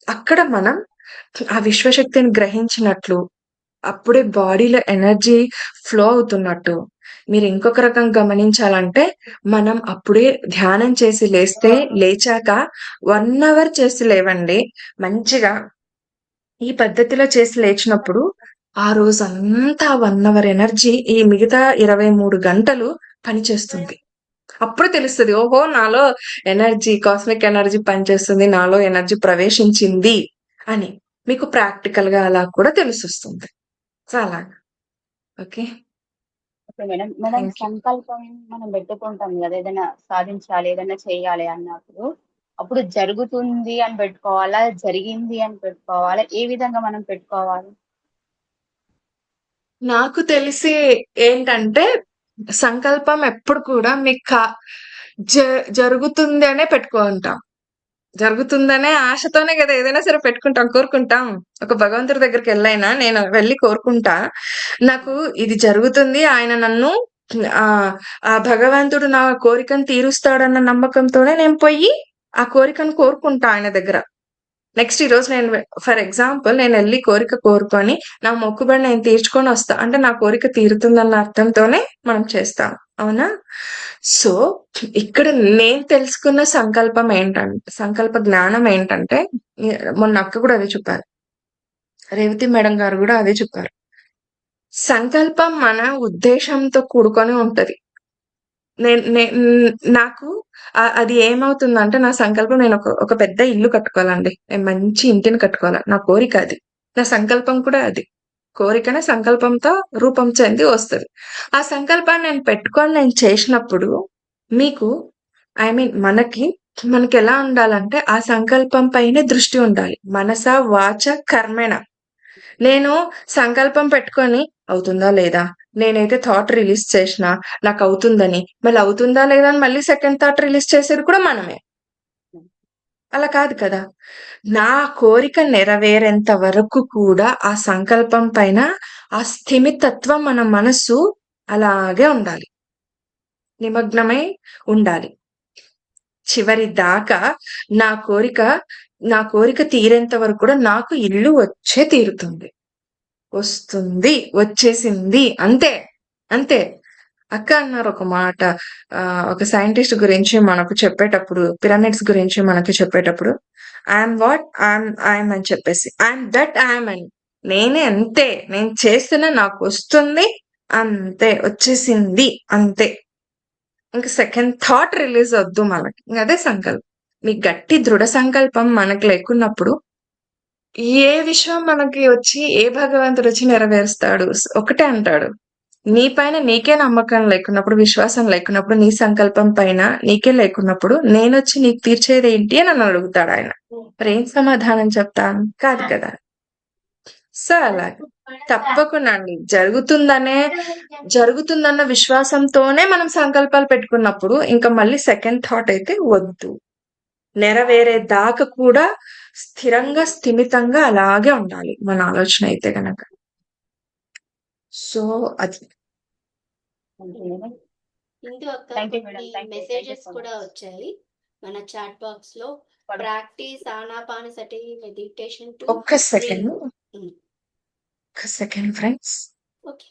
అక్కడ మనం ఆ విశ్వశక్తిని గ్రహించినట్లు, అప్పుడే బాడీలో ఎనర్జీ ఫ్లో అవుతున్నట్టు. మీరు ఇంకొక రకం గమనించాలంటే, మనం అప్పుడే ధ్యానం చేసి లేచాక 1 అవర్ చేసి లేవండి. మంచిగా ఈ పద్ధతిలో చేసి లేచినప్పుడు, ఆ రోజంతా 1 అవర్ ఎనర్జీ ఈ మిగతా 23 గంటలు పనిచేస్తుంది. అప్పుడు తెలుస్తది. ఓహో! నాలో కాస్మిక్ ఎనర్జీ పనిచేస్తుంది. నాలో ఎనర్జీ ప్రవేశించింది అని. మీకు ప్రాక్టికల్‌గా అలా కూడా తెలిసొస్తుంది. సో, అలాగా. Okay. Okay madam. Madam thank you. సంకల్పం మనం పెట్టుకుంటాం కదా! ఏదైనా సాధించాలి, ఏదైనా చేయాలి అన్నప్పుడు. అప్పుడు జరుగుతుంది అని పెట్టుకోవాలా? జరిగింది అని పెట్టుకోవాలా? ఏ విధంగా మనం పెట్టుకోవాలి? నాకు తెలిసి ఏంటంటే, సంకల్పం ఎప్పుడు కూడా మీకు జరుగుతుంది అనే పెట్టుకుంటాం. జరుగుతుందనే ఆశతోనే కదా ఏదైనా సరే పెట్టుకుంటాం, కోరుకుంటాం. ఒక భగవంతుడి దగ్గరికెళ్ళైనా నేను వెళ్లి కోరుకుంటా. నాకు ఇది జరుగుతుంది. ఆయన నన్ను ఆ భగవంతుడు నా కోరికను తీరుస్తాడన్న నమ్మకంతోనే నేను పొయ్యి ఆ కోరికను కోరుకుంటా ఆయన దగ్గర. నెక్స్ట్ ఈరోజు నేను ఫర్ ఎగ్జాంపుల్ నేనెళ్లి కోరిక కోరుకొని, నా మొక్కుబడి నేను తీర్చుకొనొస్తా. అంటే నా కోరిక తీరుతుందన్న అర్థంతోనే మనం చేస్తాం. అవునా? సో, ఇక్కడ నేను తెలుసుకున్న సంకల్ప జ్ఞానం ఏంటంటే, మొన్న అక్క కూడా అదే చెప్పారు. రేవతి మేడం గారు కూడా అదే చెప్పారు. సంకల్పం మన ఉద్దేశంతో కూడుకొని ఉంటది. నాకు అది ఏమవుతుందంటే నా సంకల్పం నేను ఒక పెద్ద ఇల్లు కట్టుకోవాలండి. నేను మంచి ఇంటిని కట్టుకోవాలి. నా కోరిక అది. నా సంకల్పం కూడా అది. కోరికనే సంకల్పంతో రూపం చెంది వస్తది. ఆ సంకల్పాన్ని నేను పెట్టుకొని నేను చేసినప్పుడు మీకు మనకెలా ఉండాలంటే ఆ సంకల్పం పైనే దృష్టి ఉండాలి. మనస, వాచ, కర్మేణ. నేను సంకల్పం పెట్టుకొని అవుతుందా లేదా? నేనైతే థాట్ రిలీజ్ చేసినా నాకవుతుందని, మళ్ళీ అవుతుందా లేదా అని మళ్ళీ సెకండ్ థాట్ రిలీజ్ చేసేది కూడా మనమే. అలా కాదు కదా! నా కోరిక నెరవేరేంత వరకు కూడా ఆ సంకల్పం పైన ఆ స్థిమితత్వం మన మనస్సు అలాగే ఉండాలి. నిమగ్నమై ఉండాలి. చివరి దాకా నా కోరిక తీరేంత వరకు కూడా నాకు ఇల్లు వచ్చే తీరుతుంది. వస్తుంది, వచ్చేసింది అంతే. అంతే. అక్క అన్నారు ఒక మాట. ఒక సైంటిస్ట్ గురించి మనకు చెప్పేటప్పుడు, పిరమిడ్స్ గురించి మనకి చెప్పేటప్పుడు, ఐయామ్ వాట్ ఐయామ్ అని చెప్పేసి, ఐయామ్ దట్ ఐయామ్ అని. నేనే అంతే. నేను చేస్తున్నా నాకొస్తుంది అంతే. వచ్చేసింది అంతే. ఇంక సెకండ్ థాట్ రిలీజ్ వద్దు మనకి. అదే సంకల్పం. మీ గట్టి దృఢ సంకల్పం మనకు లేకున్నప్పుడు ఏ విషయం మనకి వచ్చి ఏ భగవంతుడు వచ్చి నెరవేరుస్తాడు? ఒకటే అంటాడు. నీ పైన నీకే నమ్మకం లేకున్నప్పుడు, విశ్వాసం లేకున్నప్పుడు, నీ సంకల్పం పైన నీకే లేకున్నప్పుడు నేనొచ్చి నీకు తీర్చేదేంటి అని నన్ను అడుగుతాడు ఆయన. మరేం సమాధానం చెప్తాను? కాదు కదా! సో అలాగే. తప్పకుండా అండి. జరుగుతుందన్న విశ్వాసంతోనే మనం సంకల్పాలు పెట్టుకున్నప్పుడు ఇంకా మళ్ళీ సెకండ్ థాట్ అయితే వద్దు. నెరవేరే దాకా కూడా స్థిరంగా, స్థిమితంగా అలాగే ఉండాలి మన ఆలోచన అయితే గనక. సో అది. ఇందు అక్క Thank you, madam. కొన్ని Thank you. Messages Thank you so కూడా much. వచ్చాయి మన చాట్ బాక్స్ లో. Pardon. Practice Anapanasati meditation to ఒక్క సెకండ్. ఒక్క సెకండ్ ఫ్రెండ్స్. ఓకే.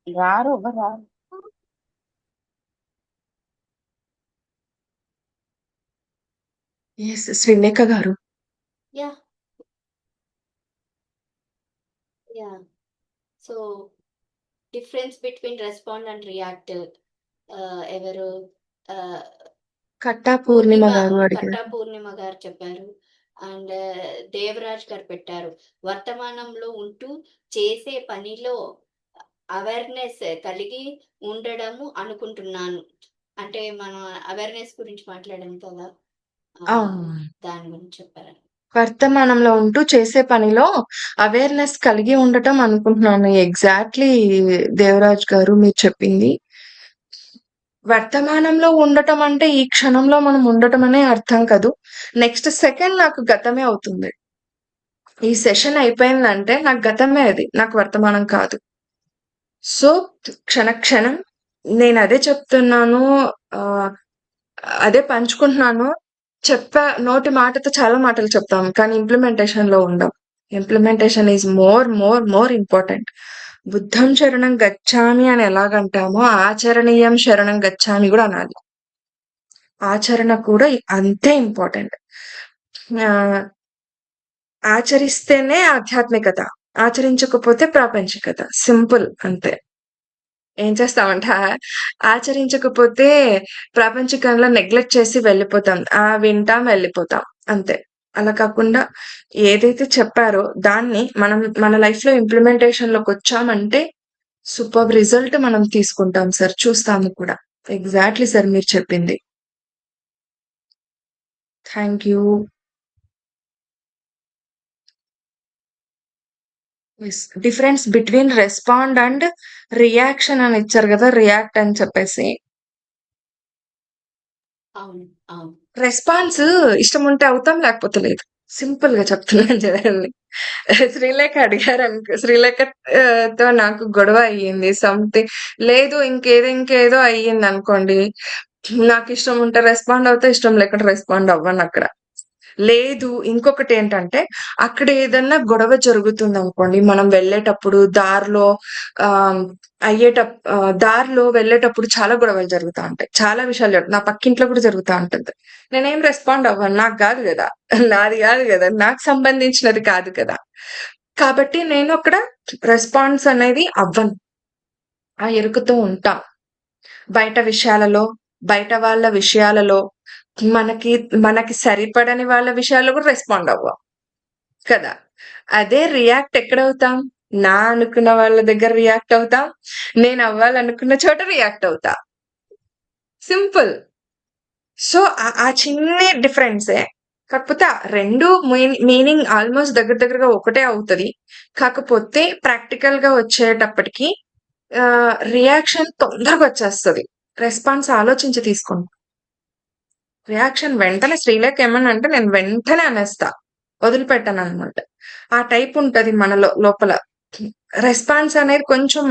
రారు ఎవరు రారు. ఎస్ శ్రీలేఖ గారు. Yeah yeah so difference between respond and react ఎవరు కట్టా పూర్ణిమ గారు కట్టా అడిగారు. పూర్ణిమ గారు చెప్పారు. అండ్ దేవరాజ్ గారు పెట్టారు. వర్తమానంలో ఉంటూ చేసే పనిలో అవేర్నెస్ కలిగి ఉండడము అనుకుంటున్నాను. అంటే మనం అవేర్నెస్ గురించి మాట్లాడాం కదా, ఆ, దాని గురించి చెప్పారు. వర్తమానంలో ఉంటూ చేసే పనిలో అవేర్నెస్ కలిగి ఉండటం అనుకుంటున్నాను. ఎగ్జాక్ట్లీ దేవరాజ్ గారు మీరు చెప్పింది. వర్తమానంలో ఉండటం అంటే ఈ క్షణంలో మనం ఉండటం అనే అర్థం కాదు. నెక్స్ట్ సెకండ్ నాకు గతమే అవుతుంది. ఈ సెషన్ అయిపోయిందంటే నాకు గతమే అది, నాకు వర్తమానం కాదు. సో క్షణం నేను అదే చెప్తున్నాను, అదే పంచుకుంటున్నాను. నోటి మాటతో చాలా మాటలు చెప్తాం కానీ ఇంప్లిమెంటేషన్ లో ఉండం. Implementation is more important. బుద్ధం శరణం గచ్చామి అని ఎలాగంటామో ఆచరణీయం శరణం గచ్చామి కూడా అనాలి. ఆచరణ కూడా అంతే ఇంపార్టెంట్. ఆచరిస్తేనే ఆధ్యాత్మికత, ఆచరించకపోతే ప్రాపంచికత. సింపుల్ అంతే. ఏం చేస్తామంట, ఆచరించకపోతే ప్రాపంచికంలో నెగ్లెక్ట్ చేసి వెళ్ళిపోతాం. వింటాం వెళ్ళిపోతాం అంతే. అలా కాకుండా ఏదైతే చెప్పారో దాన్ని మనం మన లైఫ్ లో ఇంప్లిమెంటేషన్ లోకి వచ్చామంటే సూపర్ రిజల్ట్ మనం తీసుకుంటాం సార్, చూస్తాము కూడా. ఎగ్జాక్ట్లీ సార్ మీరు చెప్పింది. Thank you. Difference between respond and reaction అని ఇచ్చారు కదా, రియాక్ట్ అని చెప్పేసి. అవును అవును. రెస్పాన్స్ ఇష్టం ఉంటే అవుతాం, లేకపోతే లేదు. సింపుల్ గా చెప్తున్నాను చూడండి. శ్రీలేఖ అడిగారు శ్రీలేఖతో నాకు గొడవ అయ్యింది సంథింగ్, లేదు ఇంకేదో అయ్యింది అనుకోండి. నాకు ఇష్టం ఉంటే రెస్పాండ్ అవుతా, ఇష్టం లేకుండా రెస్పాండ్ అవ్వను అక్కడ. లేదు ఇంకొకటి ఏంటంటే, అక్కడ ఏదన్నా గొడవ జరుగుతుంది అనుకోండి, మనం వెళ్ళేటప్పుడు దారిలో దారిలో వెళ్ళేటప్పుడు చాలా గొడవలు జరుగుతా ఉంటాయి. చాలా విషయాలు నా పక్కింట్లో కూడా జరుగుతా ఉంటుంది. నేనేం రెస్పాండ్ అవ్వను, నాకు కాదు కదా, నాది కాదు కదా, నాకు సంబంధించినది కాదు కదా. కాబట్టి నేను అక్కడ రెస్పాన్స్ అనేది అవ్వను, ఆ ఎరుకతో ఉంటా. బయట విషయాలలో, బయట వాళ్ళ విషయాలలో మనకి మనకి సరిపడని వాళ్ళ విషయాల్లో కూడా రెస్పాండ్ అవ్వం కదా. అదే రియాక్ట్ ఎక్కడవుతాం? నా అనుకున్న వాళ్ళ దగ్గర రియాక్ట్ అవుతాం. నేను అవ్వాలనుకున్న చోట రియాక్ట్ అవుతా. సింపుల్. సో ఆ చిన్న డిఫరెన్సే. కాకపోతే ఆ రెండు మీనింగ్ ఆల్మోస్ట్ దగ్గరగా ఒకటే అవుతది. కాకపోతే ప్రాక్టికల్ గా వచ్చేటప్పటికి రియాక్షన్ తొందరగా వచ్చేస్తది. రెస్పాన్స్ ఆలోచించి తీసుకుంటా. రియాక్షన్ వెంటనే శ్రీలేఖ ఏమన్నా అంటే నేను వెంటనే అనేస్తా. వదిలిపెట్టాననమాట. ఆ టైప్ ఉంటది మనలో లోపల. రెస్పాన్స్ అనేది కొంచెం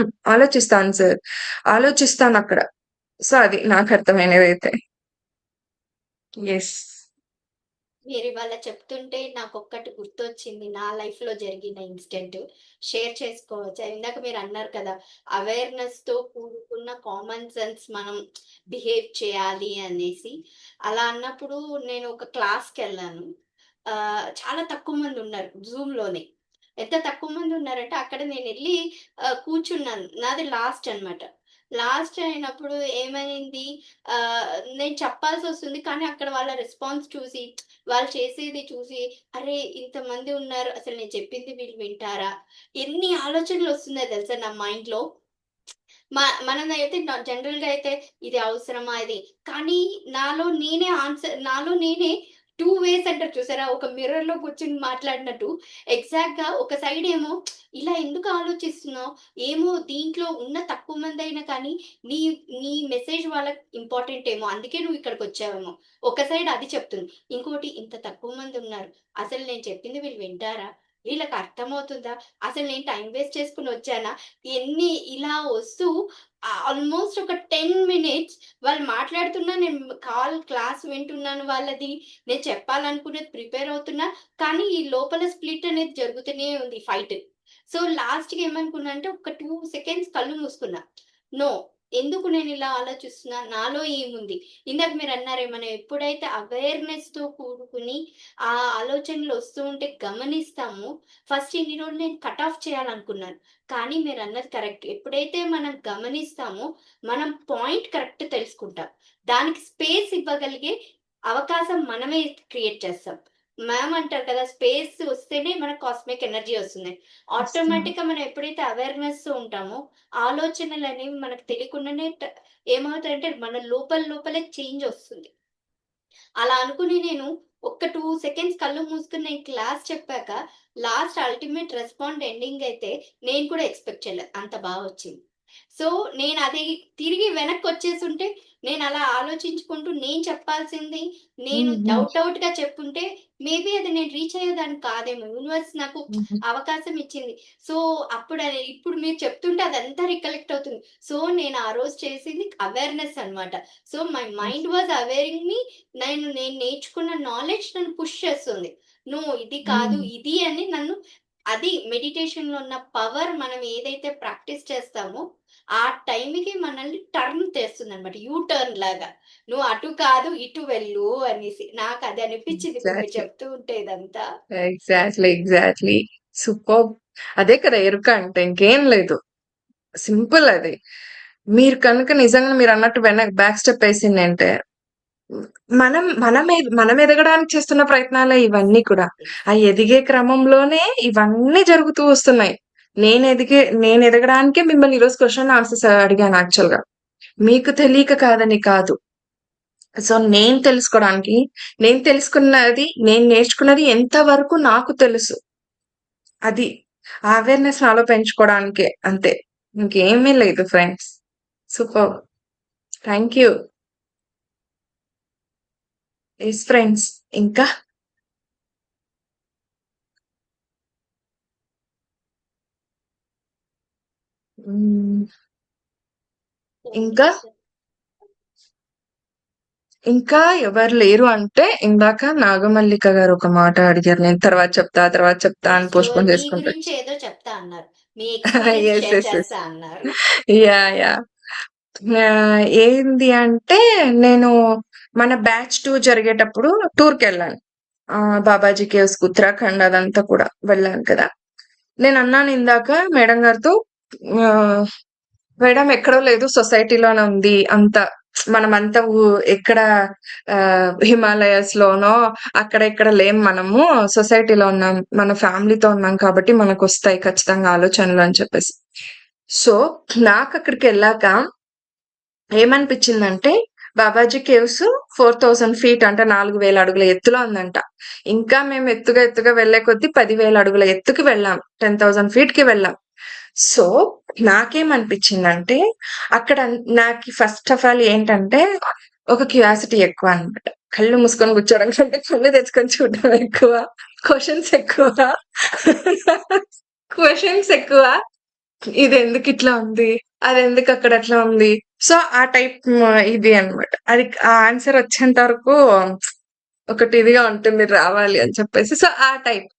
ఆలోచిస్తానక్కడ. సో అది నాకు అర్థమైనదైతే. యెస్. మీరు ఇవాళ చెప్తుంటే నాకొక్కటి గుర్తొచ్చింది. నా లైఫ్‌లో జరిగిన ఇన్సిడెంట్. షేర్ చేసుకోవచ్చా? ఇందాక మీరన్నారు కదా! అవేర్‌నెస్‌తో కూడుకున్న కామన్ సెన్స్ మనం బిహేవ్ చేయాలి అనేసి. అలా అన్నప్పుడు నేను ఒక క్లాస్‌కెళ్ళాను. చాలా తక్కువ మందున్నారు జూమ్‌లోనే. ఎంత తక్కువ మందున్నారంటే అక్కడ నేనెళ్ళి కూర్చున్నాను. నాది లాస్ట్ అనమాట. లాస్ట్ అయినప్పుడు ఏమైంది, నేను చెప్పాల్సొస్తుంది. కానీ అక్కడ వాళ్ళ రెస్పాన్స్ చూసి, వాళ్ళు చేసేది చూసి, అరే! ఇంతమంది ఉన్నారు. అసలు నేను చెప్పింది వీళ్ళు వింటారా? ఎన్ని ఆలోచనలొస్తున్నాయో తెలుసా నా మైండ్‌లో. మనమైతే జనరల్‌గా అయితే ఇది అవసరమా ఇది? కానీ నాలో నేనే 2 వేస్ అంటారు చూసారా? ఒక మిర్రర్‌లో కూర్చొని మాట్లాడినట్టు ఎగ్జాక్ట్‌గా ఒక సైడ్ ఏమో ఇలా ఎందుకు ఆలోచిస్తున్నావు? ఏమో దీంట్లో ఉన్న తక్కువ మందైనా కానీ నీ నీ మెసేజ్ వాళ్ళకి ఇంపార్టెంట్ ఏమో. అందుకే నువ్వు ఇక్కడికొచ్చావేమో. ఒక సైడ్ అది చెప్తుంది. ఇంకోటి ఇంత తక్కువ మందున్నారు. అసలు నేను చెప్పింది వీళ్ళు వింటారా? వీళ్ళకి అర్థమవుతుందా? అసలు నేను టైమ్ వేస్ట్ చేసుకొని వచ్చానా? ఇలా వస్తూ ఆల్మోస్ట్ ఒక 10 మినిట్స్ వాళ్ళు మాట్లాడుతున్నా నేను క్లాస్ వింటున్నాను వాళ్ళది. నేను చెప్పాలనుకున్నది ప్రిపేర్ అవుతున్నా. కానీ ఈ లోపల స్ప్లిట్ అనేది జరుగుతూనే ఉంది ఫైట్. సో లాస్ట్‌కి ఏమనుకున్నా అంటే ఒక 2 సెకండ్స్ కళ్ళు మూసుకున్నా. నో. ఎందుకు నేనిలా ఆలోచిస్తున్నా? నాలో ఏముంది? ఇందాక మీరన్నారే మనం ఎప్పుడైతే అవేర్‌నెస్‌తో కూడుకుని ఆ ఆలోచనలు వస్తూ ఉంటే గమనిస్తామో, ఫస్ట్ ఇన్ని రోజులు నేను కట్ ఆఫ్ చేయాలనుకున్నాను. కానీ మీరన్నది కరెక్ట్. ఎప్పుడైతే మనం గమనిస్తామో, మనం పాయింట్ కరెక్ట్ తెలుసుకుంటాం. దానికి స్పేస్ ఇవ్వగలిగే అవకాశం మనమే క్రియేట్ చేస్తాం. మ్యామ్ అంటారు కదా! స్పేస్ వస్తేనే మనకు కాస్మిక్ ఎనర్జీ వస్తుంది. ఆటోమేటిక్‌గా మనం ఎప్పుడైతే అవేర్‌నెస్‌తో ఉంటామో, ఆలోచనలనేవి మనకు తెలియకుండానే ఏమవుతాయంటే మన లోపలే చేంజ్ వస్తుంది. అలా అనుకుని నేను ఒక్క 2 సెకండ్స్ కళ్ళు మూసుకొని నేను క్లాస్ చెప్పాక, లాస్ట్ అల్టిమేట్ రెస్పాండ్ ఎండింగ్ అయితే నేను కూడా ఎక్స్‌పెక్ట్ చేయలే. అంత వచ్చింది. సో, నేనది తిరిగి వెనక్కొచ్చేసుంటే, నేనలా ఆలోచించుకుంటూ నేను చెప్పాల్సింది నేను డౌట్‌గా చెప్పుంటే, మేబీ అది నేను రీచ్ అయ్యేదాన్ని కాదేమో. యూనివర్స్ నాకు అవకాశం ఇచ్చింది. సో, ఇప్పుడు మీరు చెప్తుంటే అదంతా రికలెక్ట్ అవుతుంది. సో, నేను ఆ రోజు చేసింది అవేర్‌నెస్ అన్నమాట. సో, మై మైండ్ వాస్ అవేరింగ్ మీ. నేను నేర్చుకున్న నాలెడ్జ్ నన్ను పుష్ చేస్తుంది. నో ఇది కాదు, ఇది అని నన్ను అది మెడిటేషన్‌లో ఉన్న పవర్ మనం ఏదైతే ప్రాక్టీస్ చేస్తామో, ఆ టైంకి మనల్ని టర్న్ తెస్తుందన్నమాట. యూ టర్న్ లాగా. నువ్వు అటు కాదు ఇటు వెళ్ళు అనేసి. నాకది అనిపించింది ఇప్పుడు మీరు ఎగ్జాక్ట్‌లీ. చెప్తూ ఉంటే ఇదంతా. ఎగ్జాక్ట్‌లీ. సూపర్బ్! అదే కదా ఎరుక అంటే ఇంకేం లేదు. సింపుల్ అది. మీరు కనుక నిజంగా మీరన్నట్టు బ్యాక్ స్టెప్ ఏసిందంటే మనం ఎదగడానికి చేస్తున్న ప్రయత్నాలే ఇవన్నీ కూడా. ఆ ఎదిగే క్రమంలోనే ఇవన్నీ జరుగుతూ వస్తున్నాయి. నేను ఎదగడానికే మిమ్మల్ని ఈరోజు క్వెషన్ ఆన్సర్స్ అడిగాను యాక్చువల్‌గా. మీకు తెలియక కాదని కాదు. సో నేను తెలుసుకున్నది, నేను నేర్చుకున్నది ఎంత వరకు నాకు తెలుసు. అది. ఆ అవేర్‌నెస్ నాలో పెంచుకోవడానికే అంతే. ఇంకేమీ లేదు friends. Superb! Thank you. Yes friends. ఇంకా? హ్మ్. ఇంకా? ఇంకా ఎవరు లేరు అంటే ఇందాక నాగమల్లిక గారు ఒక మాట అడిగారు. నేను తర్వాత చెప్తా అని సో, పోస్ట్‌పోన్ మీ చేసుకుంటూ గురించి వచ్చా. ఏదో చెప్తా అన్నారు. మీ experience yes. Share yes. Yes. చేస్తా అన్నారు. యాహ్! ఏంది అంటే నేను మన బ్యాచ్ 2 జరిగేటప్పుడు టూర్‌కెళ్ళాను. బాబాజీ కేవ్స్‌కి ఉత్తరాఖండ్ అదంతా కూడా వెళ్ళాను కదా! నేనన్నాను ఇందాక మేడం గారితో, ఆహ్, మేడం ఎక్కడో లేదు సొసైటీలోనే ఉంది అంతా మనమంతా ఎక్కడ హిమాలయస్ లోనో అక్కడ ఇక్కడ లేం, మనము సొసైటీలో ఉన్నాం, మన ఫ్యామిలీతో ఉన్నాం కాబట్టి మనకు వస్తాయి ఖచ్చితంగా ఆలోచనలు అని చెప్పేసి. సో నాకు అక్కడికి వెళ్ళాక ఏమనిపించిందంటే, బాబాజీ కేవ్స్ 4000 feet అంటే 4000 అడుగుల ఎత్తులో ఉందంట. ఇంకా మేము ఎత్తుగా వెళ్లే కొద్దీ 10,000 అడుగుల ఎత్తుకి వెళ్ళాం, 10,000 feet కి వెళ్ళాం. సో నాకేమనిపించిందంటే, అక్కడ నాకు ఫస్ట్ ఆఫ్ ఆల్ ఏంటంటే ఒక క్యూరియాసిటీ ఎక్కువ అనమాట. కళ్ళు మూసుకొని కూర్చోవడం కంటే కళ్ళు తెచ్చుకొని చూడడం ఎక్కువ, క్వశ్చన్స్ ఎక్కువ క్వశ్చన్స్ ఎక్కువ. ఇది ఎందుకు ఇట్లా ఉంది, అది ఎందుకు అక్కడ అట్లా ఉంది. సో ఆ టైప్ ఇది అన్నమాట. అది ఆ ఆన్సర్ వచ్చేంత వరకు ఒకటి ఇదిగా ఉంటుంది రావాలి అని చెప్పేసి. సో ఆ టైప్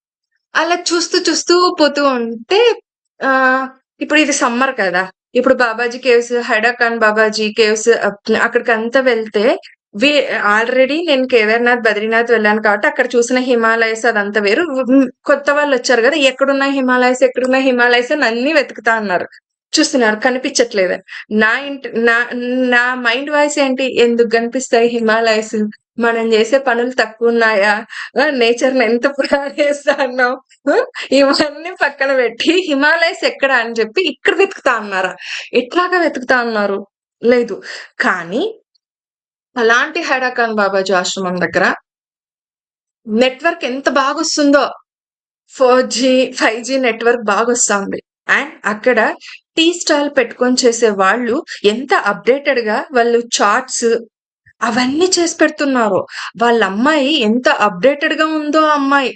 అలా చూస్తూ పోతూ ఉంటే ఆ ఇప్పుడు ఇది సమ్మర్ కదా, ఇప్పుడు బాబాజీ కేవ్స్, హైడాకాన్ బాబాజీ కేవ్స్ అక్కడికి అంతా వెళ్తే ఆల్రెడీ నేను కేదార్నాథ్, బద్రీనాథ్ వెళ్ళాను కాబట్టి అక్కడ చూసిన హిమాలయస్ అదంతా వేరు. కొత్త వాళ్ళు వచ్చారు కదా, ఎక్కడున్నాయి హిమాలయస్ అని అన్ని వెతుకుతా అన్నారు, చూస్తున్నారు కనిపించట్లేదు. నా మైండ్ వాయిస్ ఏంటి, ఎందుకు కనిపిస్తాయి హిమాలయస్, మనం చేసే పనులు తక్కువ ఉన్నాయా, నేచర్ ని ఎంత పురాణేస్తా అన్నాం, ఇవన్నీ పక్కన పెట్టి హిమాలయస్ ఎక్కడ అని చెప్పి ఇక్కడ వెతుకుతా అన్నారా, ఎట్లాగా వెతుకుతా అన్నారు లేదు. కానీ అలాంటి హైడాకాన్ బాబాజీ ఆశ్రమం దగ్గర నెట్వర్క్ ఎంత బాగా వస్తుందో, 4G 5G నెట్వర్క్ బాగా వస్తుంది. అండ్ అక్కడ టీ స్టాల్ పెట్టుకొని చేసే వాళ్ళు ఎంత అప్డేటెడ్ గా వాళ్ళు చార్ట్స్ అవన్నీ చేసి పెడుతున్నారు. వాళ్ళ అమ్మాయి ఎంత అప్డేటెడ్ గా ఉందో ఆ అమ్మాయి,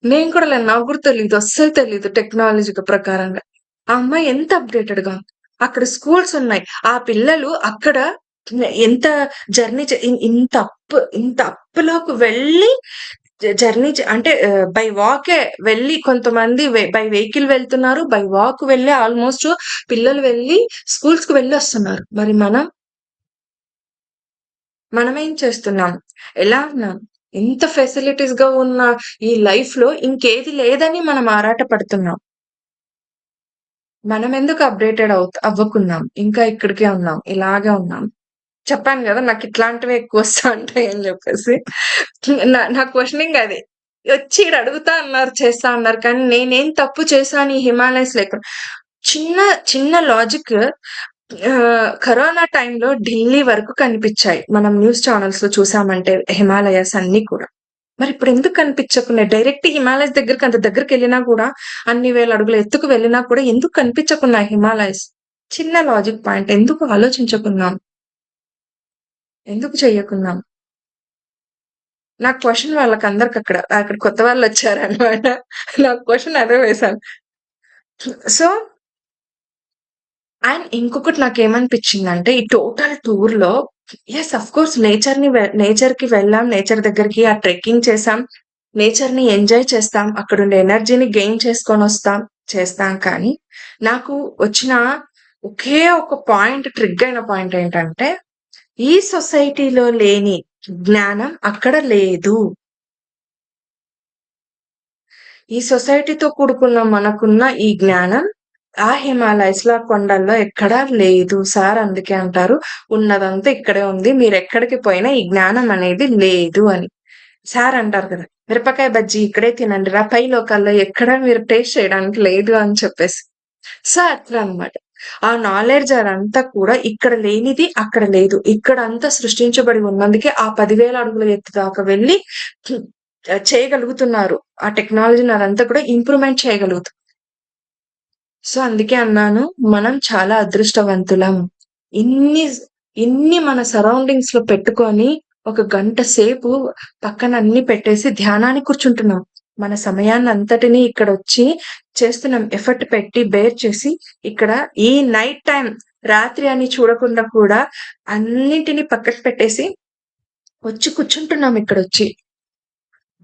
నేను కూడా లేదు, నాకు కూడా తెలియదు, అస్సలు తెలియదు టెక్నాలజీ ప్రకారంగా ఆ అమ్మాయి ఎంత అప్డేటెడ్ గా. అక్కడ స్కూల్స్ ఉన్నాయి, ఆ పిల్లలు అక్కడ ఎంత జర్నీ ఇంత అప్పులోకి వెళ్ళి జర్నీ అంటే బై వాకే వెళ్ళి, కొంతమంది బై వెహికల్ వెళ్తున్నారు, బై వాక్ వెళ్ళి ఆల్మోస్ట్ పిల్లలు వెళ్ళి స్కూల్స్ కి వెళ్ళి వస్తున్నారు. మరి మనమేం చేస్తున్నాం, ఎలా ఉన్నాం, ఇంత ఫెసిలిటీస్ గా ఉన్న ఈ లైఫ్ లో ఇంకేది లేదని మనం ఆరాట పడుతున్నాం. మనం ఎందుకు అప్డేటెడ్ అవ్వకున్నాం, ఇంకా ఇక్కడికే ఉన్నాం, ఇలాగే ఉన్నాం. చెప్పాను కదా నాకు ఇట్లాంటివి ఎక్కువ వస్తా ఉంటాయి అని చెప్పేసి. నా క్వశ్చనింగ్ అది వచ్చి ఇక్కడ అడుగుతా అన్నారు, చేస్తా అన్నారు, కానీ నేనేం తప్పు చేశాను ఈ హిమాలయస్ లేక. చిన్న లాజిక్ కరోనా టైంలో ఢిల్లీ వరకు కనిపించాయి, మనం న్యూస్ ఛానల్స్ లో చూసామంటే హిమాలయస్ అన్ని కూడా. మరి ఇప్పుడు ఎందుకు కనిపించకున్నాయి, డైరెక్ట్ హిమాలయస్ దగ్గరికి అంత దగ్గరికి వెళ్ళినా కూడా, అన్ని వేల అడుగుల ఎత్తుకు వెళ్ళినా కూడా ఎందుకు కనిపించకున్నాయి హిమాలయస్? చిన్న లాజిక్ పాయింట్, ఎందుకు ఆలోచించకున్నాం, ఎందుకు చెయ్యకున్నాం? నాకు క్వశ్చన్ వాళ్ళకి అందరికి అక్కడ కొత్త వాళ్ళు వచ్చారనమాట, నాకు క్వశ్చన్ అదే వేశాను. సో అండ్ ఇంకొకటి నాకేమనిపించిందంటే, ఈ టోటల్ టూర్ లో ఎస్ అఫ్ కోర్స్ నేచర్ కి వెళ్ళాం, నేచర్ దగ్గరికి ఆ ట్రెక్కింగ్ చేసాం, నేచర్ ని ఎంజాయ్ చేస్తాం, అక్కడ ఉండే ఎనర్జీని గెయిన్ చేసుకొని చేస్తాం. కానీ నాకు వచ్చిన ఒకే ఒక పాయింట్, ట్రిగ్ అయిన పాయింట్ ఏంటంటే, ఈ సొసైటీలో లేని జ్ఞానం అక్కడ లేదు. ఈ సొసైటీతో కూడుకున్న మనకున్న ఈ జ్ఞానం ఆ హిమాలయస్ లో, కొండల్లో ఎక్కడా లేదు సార్. అందుకే అంటారు ఉన్నదంతా ఇక్కడే ఉంది, మీరు ఎక్కడికి పోయినా ఈ జ్ఞానం అనేది లేదు అని సార్ అంటారు కదా. మిరపకాయ బజ్జీ ఇక్కడే తినండి రా, పై లోకాల్లో ఎక్కడ మీరు టేస్ట్ చేయడానికి లేదు అని చెప్పేసి. సో అట్లా అన్నమాట. ఆ నాలెడ్జ్ అదంతా కూడా ఇక్కడ లేనిది అక్కడ లేదు, ఇక్కడ అంతా సృష్టించబడి ఉన్నందుకే ఆ 10,000 అడుగుల ఎత్తు దాకా వెళ్ళి చేయగలుగుతున్నారు. ఆ టెక్నాలజీని అదంతా కూడా ఇంప్రూవ్మెంట్ చేయగలుగుతాం. సో అందుకే అన్నాను, మనం చాలా అదృష్టవంతులం. ఇన్ని మన సరౌండింగ్స్ లో పెట్టుకొని ఒక గంట సేపు పక్కన అన్ని పెట్టేసి ధ్యానానికి కూర్చుంటున్నాం. మన సమయాన్ని అంతటినీ ఇక్కడ వచ్చి చేస్తున్నాం, ఎఫర్ట్ పెట్టి బేర్ చేసి ఇక్కడ ఈ నైట్ టైం, రాత్రి అని చూడకుండా కూడా అన్నింటినీ పక్కకు పెట్టేసి వచ్చి కూర్చుంటున్నాం ఇక్కడ వచ్చి.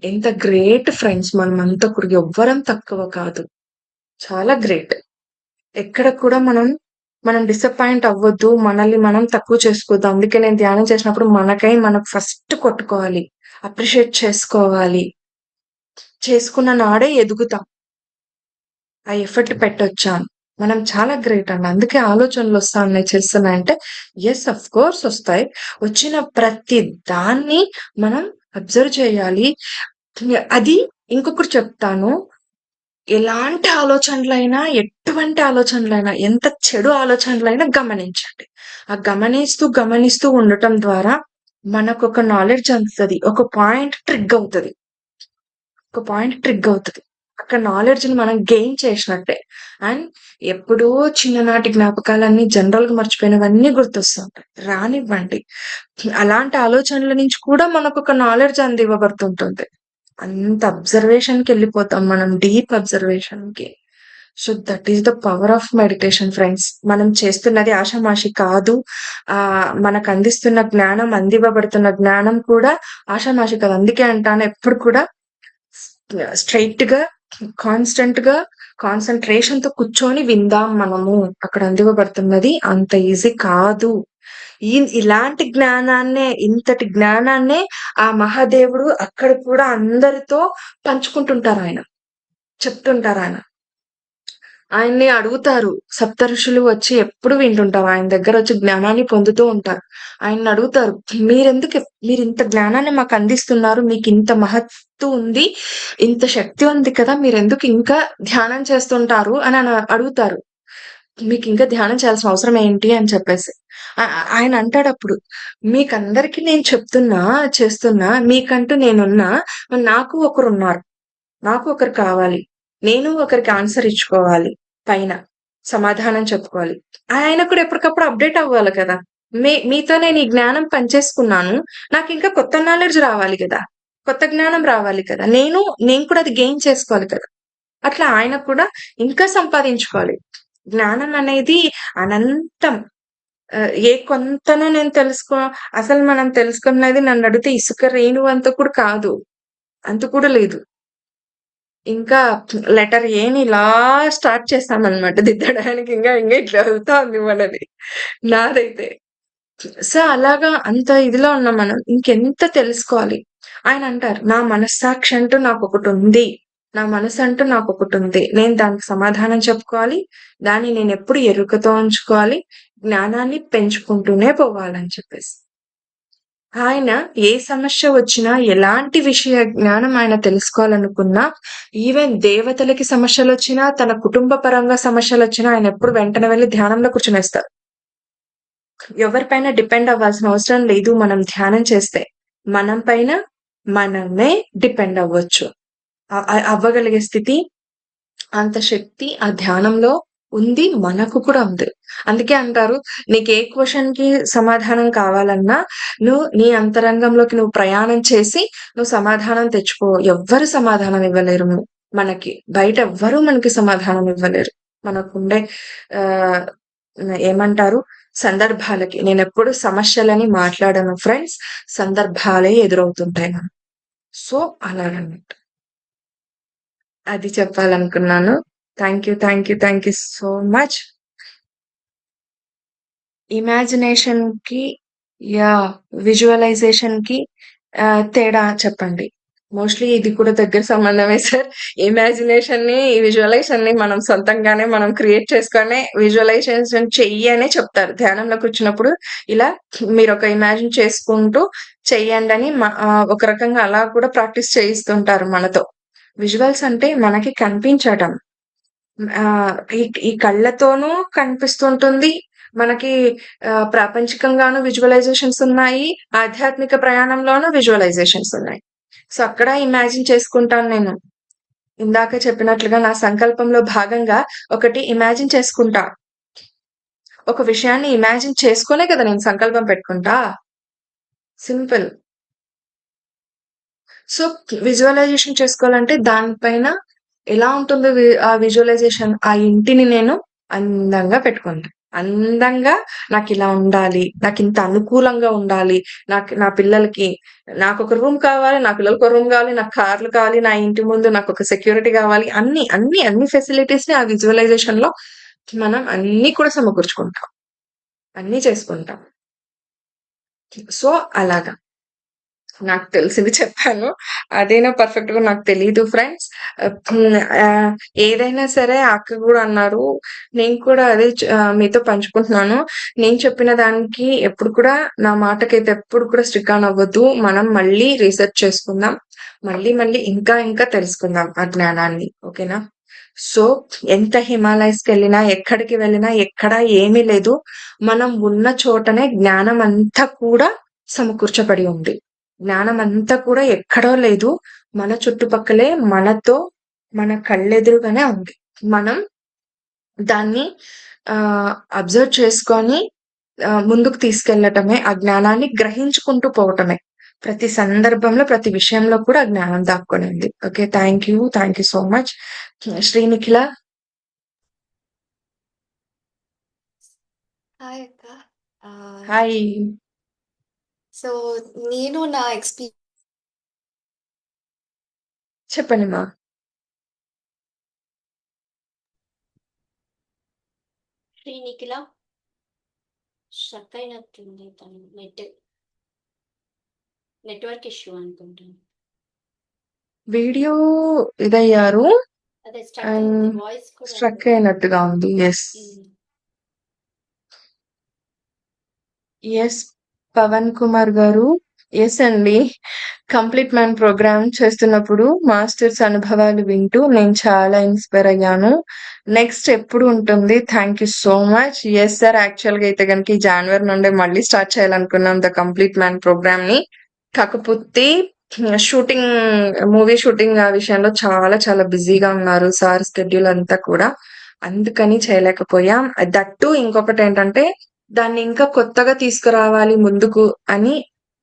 ఎంత గ్రేట్ ఫ్రెండ్స్, మనం అంతా కూడా ఎవ్వరం తక్కువ కాదు, చాలా గ్రేట్. ఎక్కడ కూడా మనం డిసప్పాయింట్ అవ్వద్దు, మనల్ని మనం తక్కువ చేసుకోవద్దు. అందుకే నేను ధ్యానం చేసినప్పుడు మనకు ఫస్ట్ కొట్టుకోవాలి, అప్రిషియేట్ చేసుకోవాలి. చేసుకున్న నాడే ఎదుగుతాం, ఆ ఎఫర్ట్ పెట్టొచ్చాను. మనం చాలా గ్రేట్ అండి. అందుకే ఆలోచనలు వస్తున్నాయి, చేస్తున్నాయంటే యెస్, ఆఫ్ కోర్స్ వస్తాయి. వచ్చిన ప్రతి దాన్ని మనం అబ్జర్వ్ చేయాలి. అది ఇంకొకటి చెప్తాను. ఎలాంటి ఆలోచనలైనా, ఎటువంటి ఆలోచనలైనా, ఎంత చెడు ఆలోచనలైనా గమనించండి. ఆ గమనిస్తూ ఉండటం ద్వారా మనకొక నాలెడ్జ్ అందుతది. ఒక పాయింట్ ట్రిగ్ అవుతది. అక్కడ నాలెడ్జ్‌ని మనం గెయిన్ చేసినట్టే. అండ్ ఎప్పుడో చిన్ననాటి జ్ఞాపకాలన్నీ జనరల్‌గా మర్చిపోయినవన్నీ గుర్తొస్తుంటాయి. రానివ్వండి. అలాంటి ఆలోచనల నుంచి కూడా మనకొక నాలెడ్జ్ అందివ్వబడుతుంటుంది. అంత అబ్జర్వేషన్‌కెళ్ళిపోతాం మనం, డీప్ అబ్జర్వేషన్‌కి. So, that is the power of meditation friends. మనం చేస్తున్నది ఆషామాషి కాదు. మనకందిస్తున్న జ్ఞానం, అందివ్వబడుతున్న జ్ఞానం కూడా ఆషామాషి కాదు. అందుకే అంటాను ఎప్పుడు కూడా స్ట్రెయిట్‌గా, కాన్స్టెంట్‌గా, కాన్సంట్రేషన్‌తో కూర్చొని విందాం మనము. అక్కడ అందివ్వబడుతున్నది అంత ఈజీ కాదు. ఇలాంటి జ్ఞానాన్నే, ఇంతటి జ్ఞానాన్నే ఆ మహాదేవుడు అక్కడ కూడా అందరితో పంచుకుంటుంటారాయన. చెప్తుంటారాయన. ఆయన్ని అడుగుతారు. సప్తఋషులు వచ్చి ఎప్పుడు వింటుంటారు. ఆయన దగ్గరొచ్చి జ్ఞానాన్ని పొందుతూ ఉంటారు. ఆయన్నడుగుతారు, మీరింత జ్ఞానాన్ని మాకందిస్తున్నారు. మీకింత మహత్తు ఉంది. ఇంత శక్తి ఉంది కదా! మీరెందుకు ఇంకా ధ్యానం చేస్తుంటారు అని అడుగుతారు. మీకింకా ధ్యానం చేయాల్సిన అవసరం ఏంటి అని చెప్పేసి. ఆయన అంటాడప్పుడు, మీకందరికి నేను చెప్తున్నా, చేస్తున్నా, మీకంటూ నేనున్నా, నాకు ఒకరున్నారు. నాకు ఒకరు కావాలి. నేను ఒకరికి ఆన్సర్ ఇచ్చుకోవాలి పైన. సమాధానం చెప్పుకోవాలి. ఆయన కూడా ఎప్పటికప్పుడు అప్‌డేట్ అవ్వాలి కదా! మీతో నేను ఈ జ్ఞానం పంచేసుకున్నాను. నాకింకా కొత్త నాలెడ్జ్ రావాలి గదా! కొత్త జ్ఞానం రావాలి కదా! నేను కూడా అది గెయిన్ చేసుకోవాలి కదా! అట్లా ఆయన కూడా ఇంకా సంపాదించుకోవాలి. జ్ఞానం అనేది అనంతం. ఏ కొంతనో నేను అసలు మనం తెలుసుకున్నది నన్నడిగితే ఇసుక రేణువు అంత కూడా కాదు. అంత కూడా లేదు. ఇంకా లెటర్ ఏని ఇలా స్టార్ట్ చేశామన్నమాట దిద్దడానికి. ఇంగా ఇట్లా వెళ్తా ఉంది మనది. నాదైతే. సో, అలాగా అంత ఇదిలో ఉన్నాం మనం. ఇంకెంత తెలుసుకోవాలి. ఆయన అంటారు, "నా మనస్సాక్షి అంటూ నాకొకటుంది. నా మనసంటూ నాకొకటుంది. నేను దానికి సమాధానం చెప్పుకోవాలి. దాన్ని నేనెప్పుడు ఎరుకతో ఉంచుకోవాలి. జ్ఞానాన్ని పెంచుకుంటూనే పోవాలని" చెప్పేసి. ఆయన ఏ సమస్య వచ్చినా, ఎలాంటి విషయ జ్ఞానం ఆయన తెలుసుకోవాలనుకున్నా, ఈవెన్ దేవతలకి సమస్యలొచ్చినా, తన కుటుంబ పరంగా సమస్యలొచ్చినా ఆయనెప్పుడు వెంటనే వెళ్లి ధ్యానంలో కూర్చొనేస్తారు. ఎవరిపైన డిపెండ్ అవ్వాల్సిన అవసరం లేదు మనం ధ్యానం చేస్తే. మనం పైన మనమే డిపెండ్ అవ్వచ్చు. అవ్వగలిగే స్థితి, అంత శక్తి ఆ ధ్యానంలో ఉంది. మనకు కూడా ఉంది. అందుకే అంటారు, నీకే క్వెషన్‌కి సమాధానం కావాలన్నా, నీ అంతరంగంలోకి నువ్వు ప్రయాణం చేసి, నువ్వు సమాధానం తెచ్చుకో. ఎవ్వరు సమాధానం ఇవ్వలేరు మనకి. బయట ఎవ్వరూ మనకి సమాధానం ఇవ్వలేరు. మనకుండే ఆహ్, ఏమంటారు, సందర్భాలకి. నేనెప్పుడు సమస్యలని మాట్లాడను ఫ్రెండ్స్. సందర్భాలే ఎదురవుతుంటాయి నాకు. సో, అలాగనమాట. అది చెప్పాలనుకున్నాను. Thank you so much. ఇమాజినేషన్‌కి విజువలైజేషన్‌కి తేడా చెప్పండి. మోస్ట్‌లీ ఇది కూడా దగ్గర సంబంధమే సార్. ఇమాజినేషన్‌ని, విజువలైజేషన్‌ని మనం సొంతంగానే మనం క్రియేట్ చేసుకొనే విజువలైజేషన్ చెయ్యి అనే చెప్తారు. ధ్యానంలో కూర్చున్నప్పుడు ఇలా మీరొక ఇమాజిన్ చేసుకుంటూ చెయ్యండని ఒక రకంగా అలా కూడా ప్రాక్టీస్ చేయిస్తుంటారు మనతో. విజువల్స్ అంటే మనకి కనిపించటం. ఈ కళ్ళతోనూ కనిపిస్తుంటుంది. మనకి ప్రాపంచికంగాను విజువలైజేషన్స్ ఉన్నాయి. ఆధ్యాత్మిక ప్రయాణంలోనూ విజువలైజేషన్స్ ఉన్నాయి. సో, అక్కడ ఇమాజిన్ చేసుకుంటాను నేను. ఇందాక చెప్పినట్లుగా నా సంకల్పంలో భాగంగా ఒకటి ఇమాజిన్ చేసుకుంటా. ఒక విషయాన్ని ఇమాజిన్ చేసుకొనే కదా నేను సంకల్పం పెట్టుకుంటా. సింపుల్. సో, విజువలైజేషన్ చేసుకోవాలంటే దానిపైన ఎలా ఉంటుంది ఆ విజువలైజేషన్? ఆ ఇంటిని నేను అందంగా పెట్టుకుంటా. అందంగా నాకిలా ఉండాలి. నాకింత అనుకూలంగా ఉండాలి. నా పిల్లలకి నాకొక రూమ్ కావాలి. నా పిల్లలకో రూమ్ కావాలి. నాకు కార్లు కావాలి. నా ఇంటి ముందు నాకొక సెక్యూరిటీ కావాలి. అన్ని ఫెసిలిటీస్‌ని ఆ విజువలైజేషన్‌లో మనం అన్నీ కూడా సమకూర్చుకుంటాం. అన్నీ చేసుకుంటాం. సో, అలాగా. నాకు తెలిసింది చెప్పాను. అదేనో పర్ఫెక్ట్‌గా నాకు తెలీదు ఫ్రెండ్స్. ఏదైనా సరే అక్క గూడా అన్నారు. నేను కూడా అదే మీతో పంచుకుంటున్నాను. నేను చెప్పిన దానికి ఎప్పుడు కూడా నా మాటకైతే ఎప్పుడు కూడా స్టిక్ ఆన్ అవ్వద్దు. మనం మళ్ళీ రీసెర్చ్ చేసుకుందాం. మళ్ళీ మళ్ళీ ఇంకా ఇంకా తెలుసుకుందాం ఆ జ్ఞానాన్ని. ఓకేనా? సో, ఎంత హిమాలయస్‌కెళ్ళినా, ఎక్కడికి వెళ్ళినా, ఎక్కడ ఏమీ లేదు. మనం ఉన్న చోటనే జ్ఞానం అంతా కూడా సమకూర్చబడి ఉంది. జ్ఞానమంతా కూడా ఎక్కడో లేదు. మన చుట్టుపక్కలే మనతో, మన కళ్ళెదురుగానే ఉంది. మనం దాన్ని అబ్జర్వ్ చేసుకొని ముందుకు తీసుకెళ్ళటమే, ఆ జ్ఞానాన్ని గ్రహించుకుంటూ పోవటమే. ప్రతి సందర్భంలో, ప్రతి విషయంలో కూడా ఆ జ్ఞానం దాక్కొని ఉంది. Okay. Thank you. Thank you so much. Srinikhila hi అక్క. హాయ్. సో నేను నా చెప్పండి మా. శ్రీనిఖిల స్ట్రక్ అయినట్టుంది తను నెట్వర్క్ ఇష్యూ అనుకుంటాను. వీడియో ఇదయ్యారు. అదే స్ట్రక్ అండ్ అయింది, వాయిస్ కూడా స్ట్రక్ అయినట్టుగా ఉంది. Yes. Yes. Pavan Kumar garu. Yes అండి. కంప్లీట్ మ్యాన్ ప్రోగ్రామ్ చేస్తున్నప్పుడు మాస్టర్స్ అనుభవాలు వింటూ నేను చాలా ఇన్స్పైర్ అయ్యాను. నెక్స్ట్ ఎప్పుడు ఉంటుంది? Thank you so much. Yes sir. యాక్చువల్‌గా అయితే గనుక ఈ జాన్వరి నుండే మళ్ళీ స్టార్ట్ చేయాలనుకున్నాం ద కంప్లీట్ మ్యాన్ ప్రోగ్రామ్‌ని. కాకపోతే షూటింగ్ మూవీ షూటింగ్ ఆ విషయంలో చాలా చాలా బిజీగా ఉన్నారు సార్ స్కెడ్యూల్ అంతా కూడా. అందుకని చేయలేకపోయాం. దట్ టూ ఇంకొకటేంటంటే దాన్ని ఇంకా కొత్తగా తీసుకురావాలి ముందుకు అని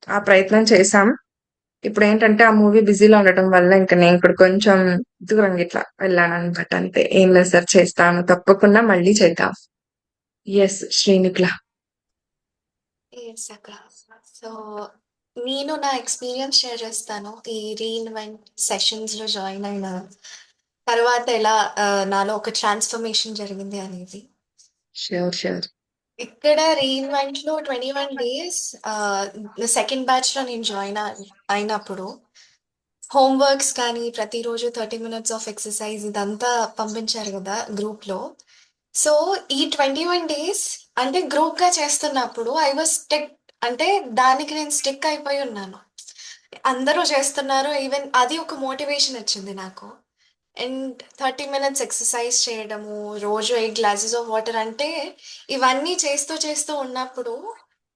ఆ ప్రయత్నం చేశాం. ఇప్పుడేంటంటే ఆ మూవీ బిజీలో ఉండటం వల్ల ఇంక నేను కూడా కొంచెం దూరంగా ఇట్లా వెళ్ళాననమాట అంతే. ఏం లేదు సార్ చేస్తాను. తప్పకుండా మళ్ళీ చేద్దాం. యెస్ శ్రీనిఖిల. ఎస్ అక్క. సో నేను నా ఎక్స్పీరియన్స్ షేర్ చేస్తాను. ఈ రీఇన్వెంట్ సెషన్స్‌లో జాయిన్ అయిన తర్వాత ఎలా నాలో ఒక ట్రాన్స్‌ఫర్మేషన్ జరిగింది అనేది. ష్యూర్. ష్యూర్. ఇక్కడ రీఇన్వెంట్‌లో 21 డేస్ సెకండ్ బ్యాచ్‌లో నేను జాయిన్ అయినప్పుడు హోమ్ వర్క్స్ కానీ ప్రతిరోజు 30 మినిట్స్ ఆఫ్ ఎక్సర్సైజ్ ఇదంతా పంపించారు కదా గ్రూప్‌లో. సో ఈ 21 డేస్ అంటే గ్రూప్‌గా చేస్తున్నప్పుడు ఐ వాస్ స్టిక్, అంటే దానికి నేను స్టిక్ అయిపోయి ఉన్నాను. అందరూ చేస్తున్నారు. ఈవెన్ అది ఒక మోటివేషన్ ఇచ్చింది నాకు. అండ్ 30 మినిట్స్ ఎక్సర్సైజ్ చేయడము, రోజు 8 గ్లాసెస్ ఆఫ్ వాటర్, అంటే ఇవన్నీ చేస్తూ చేస్తూ ఉన్నప్పుడు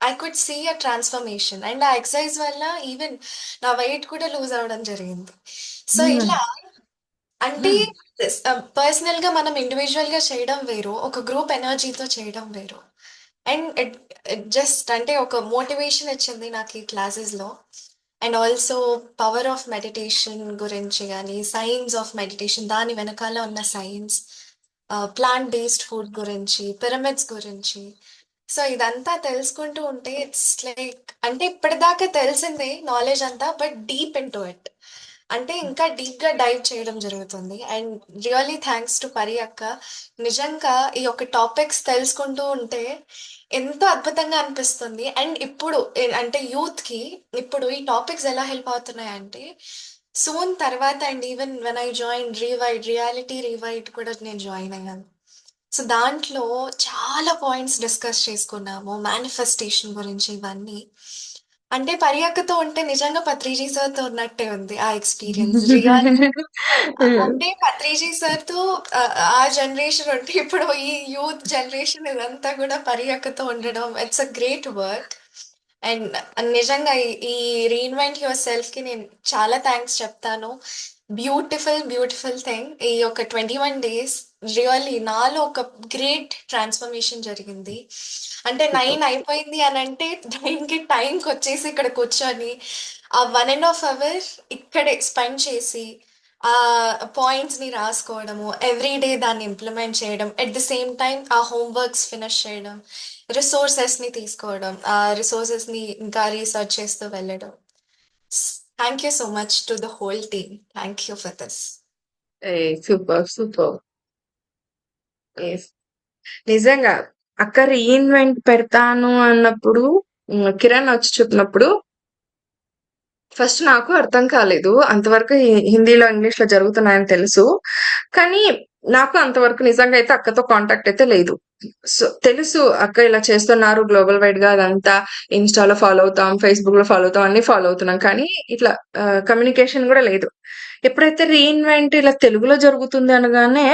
I could see a transformation. And ఆ ఎక్సర్సైజ్ వల్ల ఈవెన్ నా వెయిట్ కూడా లూజ్ అవ్వడం జరిగింది. సో ఇలా అంటే పర్సనల్‌గా మనం ఇండివిడ్యువల్‌గా చేయడం వేరు. ఒక గ్రూప్ ఎనర్జీతో చేయడం వేరు. అండ్ ఇట్ ఇట్ జస్ట్ అంటే ఒక మోటివేషన్ ఇచ్చింది నాకు ఈ క్లాసెస్‌లో. And also power of meditation గురించి గానీ, సైన్స్ ఆఫ్ మెడిటేషన్ దాని వెనకాల ఉన్న సైన్స్, ప్లాంట్ బేస్డ్ ఫుడ్ గురించి, పిరమిడ్స్ గురించి. సో ఇదంతా తెలుసుకుంటూ ఉంటే ఇట్స్ లైక్ అంటే ఇప్పటిదాకా తెలిసిందే నాలెడ్జ్ అంతా, బట్ డీప్ ఇంటూ ఇట్. అంటే ఇంకా డీప్‌గా డైవ్ చేయడం జరుగుతుంది. అండ్ రియల్లీ థాంక్స్ టు పరి అక్క. నిజంగా ఈ యొక్క టాపిక్స్ తెలుసుకుంటూ ఉంటే ఎంతో అద్భుతంగా అనిపిస్తుంది. అండ్ ఇప్పుడు అంటే యూత్‌కి ఇప్పుడు ఈ టాపిక్స్ ఎలా హెల్ప్ అవుతున్నాయంటే, సూన్ తర్వాత and even when I join reality revived కూడా నేను జాయిన్ అయ్యాను. సో దాంట్లో చాలా పాయింట్స్ డిస్కస్ చేసుకున్నాము. మేనిఫెస్టేషన్ గురించి ఇవన్నీ. అంటే పరియక్కతో ఉంటే నిజంగా పత్రిజీ సార్‌తో ఉన్నట్టే ఉంది ఆ ఎక్స్‌పీరియన్స్. అంటే పత్రిజీ సార్‌తో ఆ జనరేషన్ ఉంటే ఇప్పుడు ఈ యూత్ జనరేషన్ ఇదంతా కూడా పరియక్కతో ఉండడం it's a great work. And నిజంగా ఈ రీఇన్వెంట్ యువర్ సెల్ఫ్‌కి నేను చాలా థాంక్స్ చెప్తాను. Beautiful thing. ఈ యొక్క 21 డేస్ రియల్లీ నాలో ఒక గ్రేట్ ట్రాన్స్‌ఫర్మేషన్ జరిగింది. అంటే 9 అయిపోయింది అనంటే 9కి టైంకొచ్చేసి ఇక్కడ కూర్చొని ఆ 1½ అవర్ ఇక్కడే స్పెండ్ చేసి పాయింట్స్‌ని రాసుకోవడము, ఎవ్రీ డే దాన్ని ఇంప్లిమెంట్ చేయడం, ఎట్ ది సేమ్ టైమ్ ఆ హోమ్ వర్క్స్ ఫినిష్ చేయడం, రిసోర్సెస్‌ని తీసుకోవడం, ఆ రిసోర్సెస్‌ని ఇంకా రీసెర్చ్ చేస్తూ వెళ్ళడం. Thank you so much to the whole team. Thank you for this. Super. Super. Yes. నిజంగా అక్క రీఇన్వెంట్ పెడతాను అన్నప్పుడు కిరణ్ వచ్చి చెప్పినప్పుడు ఫస్ట్ నాకు అర్థం కాలేదు. అంతవరకు హిందీలో, ఇంగ్లీష్‌లో జరుగుతున్నాయని తెలుసు. కానీ నాకు అంతవరకు నిజంగా అయితే అక్కతో కాంటాక్ట్ అయితే లేదు. సో, తెలుసు అక్క ఇలా చేస్తున్నారు గ్లోబల్ వైడ్‌గా అదంతా. ఇన్‌స్టాలో ఫాలో అవుతాం, ఫేస్‌బుక్‌లో ఫాలో అవుతాం, అన్నీ ఫాలో అవుతున్నాం. కానీ ఇట్లా కమ్యూనికేషన్ గూడా లేదు. ఎప్పుడైతే రీఇన్వెంట్ ఇలా తెలుగులో జరుగుతుంది అనగానే,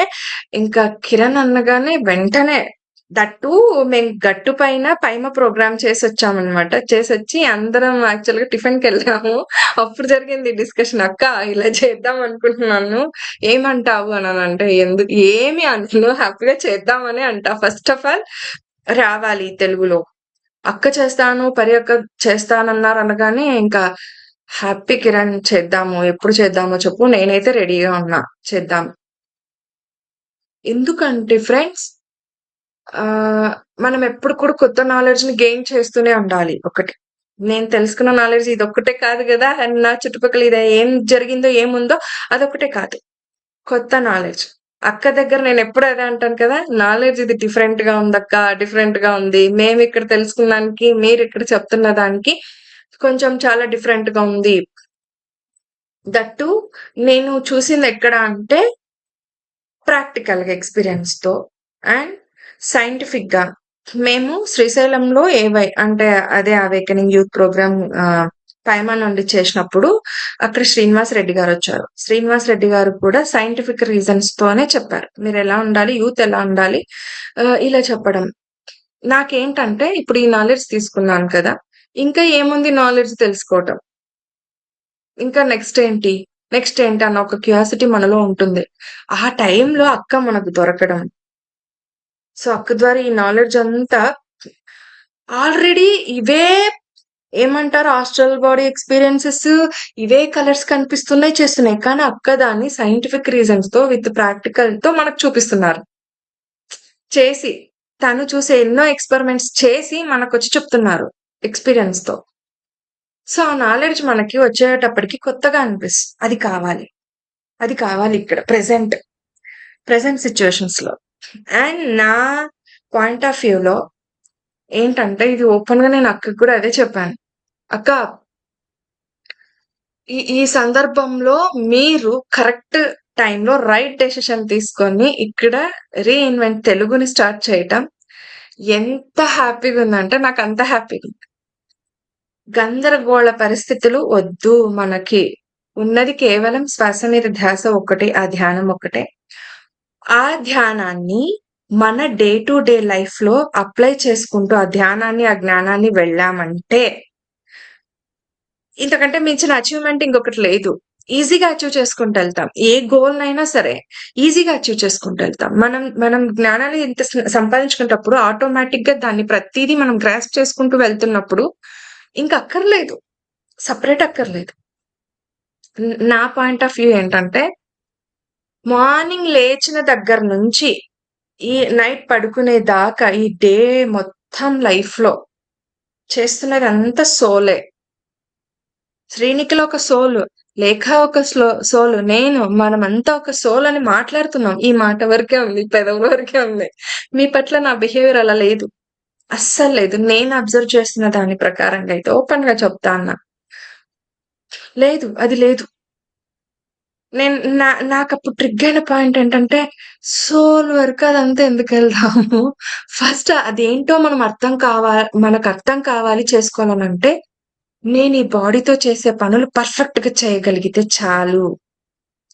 ఇంకా కిరణ్ అనగానే వెంటనే దట్ టూ మేము గట్టు పైన పైమ ప్రోగ్రామ్ చేసొచ్చామనమాట. చేసొచ్చి అందరం యాక్చువల్‌గా టిఫిన్‌కెళ్ళాము. అప్పుడు జరిగింది డిస్కషన్. "అక్క ఇలా చేద్దాం అనుకుంటున్నాను. ఏమంటావు?" అననంటే, ఏమి అనను. హ్యాపీగా చేద్దామనే అంటా. ఫస్ట్ ఆఫ్ ఆల్ రావాలి తెలుగులో. అక్క చేస్తాను, పరి అక్క చేస్తానన్నారు అనగానే ఇంకా హ్యాపీ కిరణ్ చేద్దాము. ఎప్పుడు చేద్దామో చెప్పు. నేనైతే రెడీగా ఉన్నా. చేద్దాం. ఎందుకంటే ఫ్రెండ్స్ మనం ఎప్పుడు కూడా కొత్త నాలెడ్జ్‌ని గెయిన్ చేస్తూనే ఉండాలి ఒకటి. నేను తెలుసుకున్న నాలెడ్జ్ ఇదొక్కటే కాదు గదా! అండ్ నా చుట్టుపక్కల ఇది ఏం జరిగిందో, ఏముందో అదొక్కటే కాదు. కొత్త నాలెడ్జ్. అక్క దగ్గర నేనెప్పుడు అదే అంటాను కదా! నాలెడ్జ్ ఇది డిఫరెంట్‌గా ఉందక్క, డిఫరెంట్‌గా ఉంది. మేమిక్కడ తెలుసుకున్న దానికి, మీరిక్కడ చెప్తున్న దానికి కొంచెం చాలా డిఫరెంట్‌గా ఉంది. దట్ టూ నేను చూసిందెక్కడ అంటే ప్రాక్టికల్‌గా ఎక్స్‌పీరియన్స్‌తో అండ్ సైంటిఫిక్‌గా. మేము శ్రీశైలంలో అంటే అదే అవేకెనింగ్ యూత్ ప్రోగ్రామ్ పైమా నుండి చేసినప్పుడు అక్కడ శ్రీనివాస్ రెడ్డి గారొచ్చారు. శ్రీనివాస్ రెడ్డి గారు కూడా సైంటిఫిక్ రీజన్స్ తోనే చెప్పారు. మీరెలా ఉండాలి, యూత్ ఎలా ఉండాలి ఇలా చెప్పడం. నాకేంటంటే ఇప్పుడు ఈ నాలెడ్జ్ తీసుకున్నాను కదా! ఇంకా ఏముంది నాలెడ్జ్ తెలుసుకోవటం. ఇంకా నెక్స్ట్ ఏంటి? నెక్స్ట్ ఏంటి అన్న ఒక క్యూరియాసిటీ మనలో ఉంటుంది. ఆ టైంలో అక్క మనకు దొరకడం. సో, అక్క ద్వారా ఈ నాలెడ్జ్ అంతా ఆల్రెడీ ఇవే ఏమంటారు ఆస్ట్రల్ బాడీ ఎక్స్‌పీరియన్సెస్ ఇవే కలర్స్ కనిపిస్తున్నాయి, చేస్తున్నాయి. కానీ అక్క దాన్ని సైంటిఫిక్ రీజన్స్‌తో విత్ ప్రాక్టికల్‌తో మనకు చూపిస్తున్నారు. చేసి తను చూసే ఎన్నో ఎక్స్‌పెరిమెంట్స్ చేసి మనకొచ్చి చెప్తున్నారు ఎక్స్‌పీరియన్స్‌తో. సో, ఆ నాలెడ్జ్ మనకి వచ్చేటప్పటికి కొత్తగా అనిపిస్తుంది. అది కావాలి. అది కావాలి ఇక్కడ ప్రెజెంట్ సిట్యుయేషన్స్‌లో. అండ్ నా పాయింట్ ఆఫ్ వ్యూలో ఏంటంటే ఇది ఓపెన్‌గా నేను అక్కకి కూడా అదే చెప్పాను. అక్క ఈ సందర్భంలో మీరు కరెక్ట్ టైంలో రైట్ డెసిషన్ తీసుకొని ఇక్కడ రీఇన్వెంట్ తెలుగుని స్టార్ట్ చేయటం ఎంత హ్యాపీగా ఉందంటే నాకు అంత హ్యాపీగా ఉంది. గందరగోళ పరిస్థితులు వద్దు మనకి. ఉన్నది కేవలం శ్వాస మీద ధ్యాస ఒక్కటే, ఆ ధ్యానం ఒక్కటే. ఆ ధ్యానాన్ని మన డే టు డే లైఫ్ లో అప్లై చేసుకుంటూ ఆ ధ్యానాన్ని, ఆ జ్ఞానాన్ని వెళ్ళామంటే ఇంతకంటే మించిన అచీవ్‌మెంట్ ఇంకొకటి లేదు. ఈజీగా అచీవ్ చేసుకుంటూ వెళ్తాం. ఏ గోల్‌నైనా సరే ఈజీగా అచీవ్ చేసుకుంటూ వెళ్తాం. మనం జ్ఞానాన్ని ఇంత సంపాదించుకునేటప్పుడు ఆటోమేటిక్‌గా దాన్ని ప్రతీదీ మనం గ్రాస్ప్ చేసుకుంటూ వెళ్తున్నప్పుడు ఇంక అక్కర్లేదు. సెపరేట్ అక్కర్లేదు. నా పాయింట్ ఆఫ్ వ్యూ ఏంటంటే మార్నింగ్ లేచిన దగ్గర నుంచి ఈ నైట్ పడుకునే దాకా ఈ డే మొత్తం లైఫ్‌లో చేస్తున్నదంతా సోలే. శ్రీనిఖిల ఒక సోల్, లేఖ ఒక సోల్, మనమంతా ఒక సోల్ అని మాట్లాడుతున్నాం. ఈ మాట వరకే ఉంది, పెదవుల వరకే ఉంది. మీ పట్ల నా బిహేవియర్ అలా లేదు. అస్సలు లేదు. నేను అబ్జర్వ్ చేస్తున్న దాని ప్రకారంగా అయితే ఓపెన్ గా చెప్తా అన్నా. లేదు, అది లేదు. నేను నాకప్పుడు ట్రిగ్ అయిన పాయింట్ ఏంటంటే సోల్ వరకు అదంతా ఎందుకు వెళ్దాము? ఫస్ట్ అదేంటో మనకు అర్థం కావాలి చేసుకోవాలనంటే నేను ఈ బాడీతో చేసే పనులు పర్ఫెక్ట్ గా చేయగలిగితే చాలు.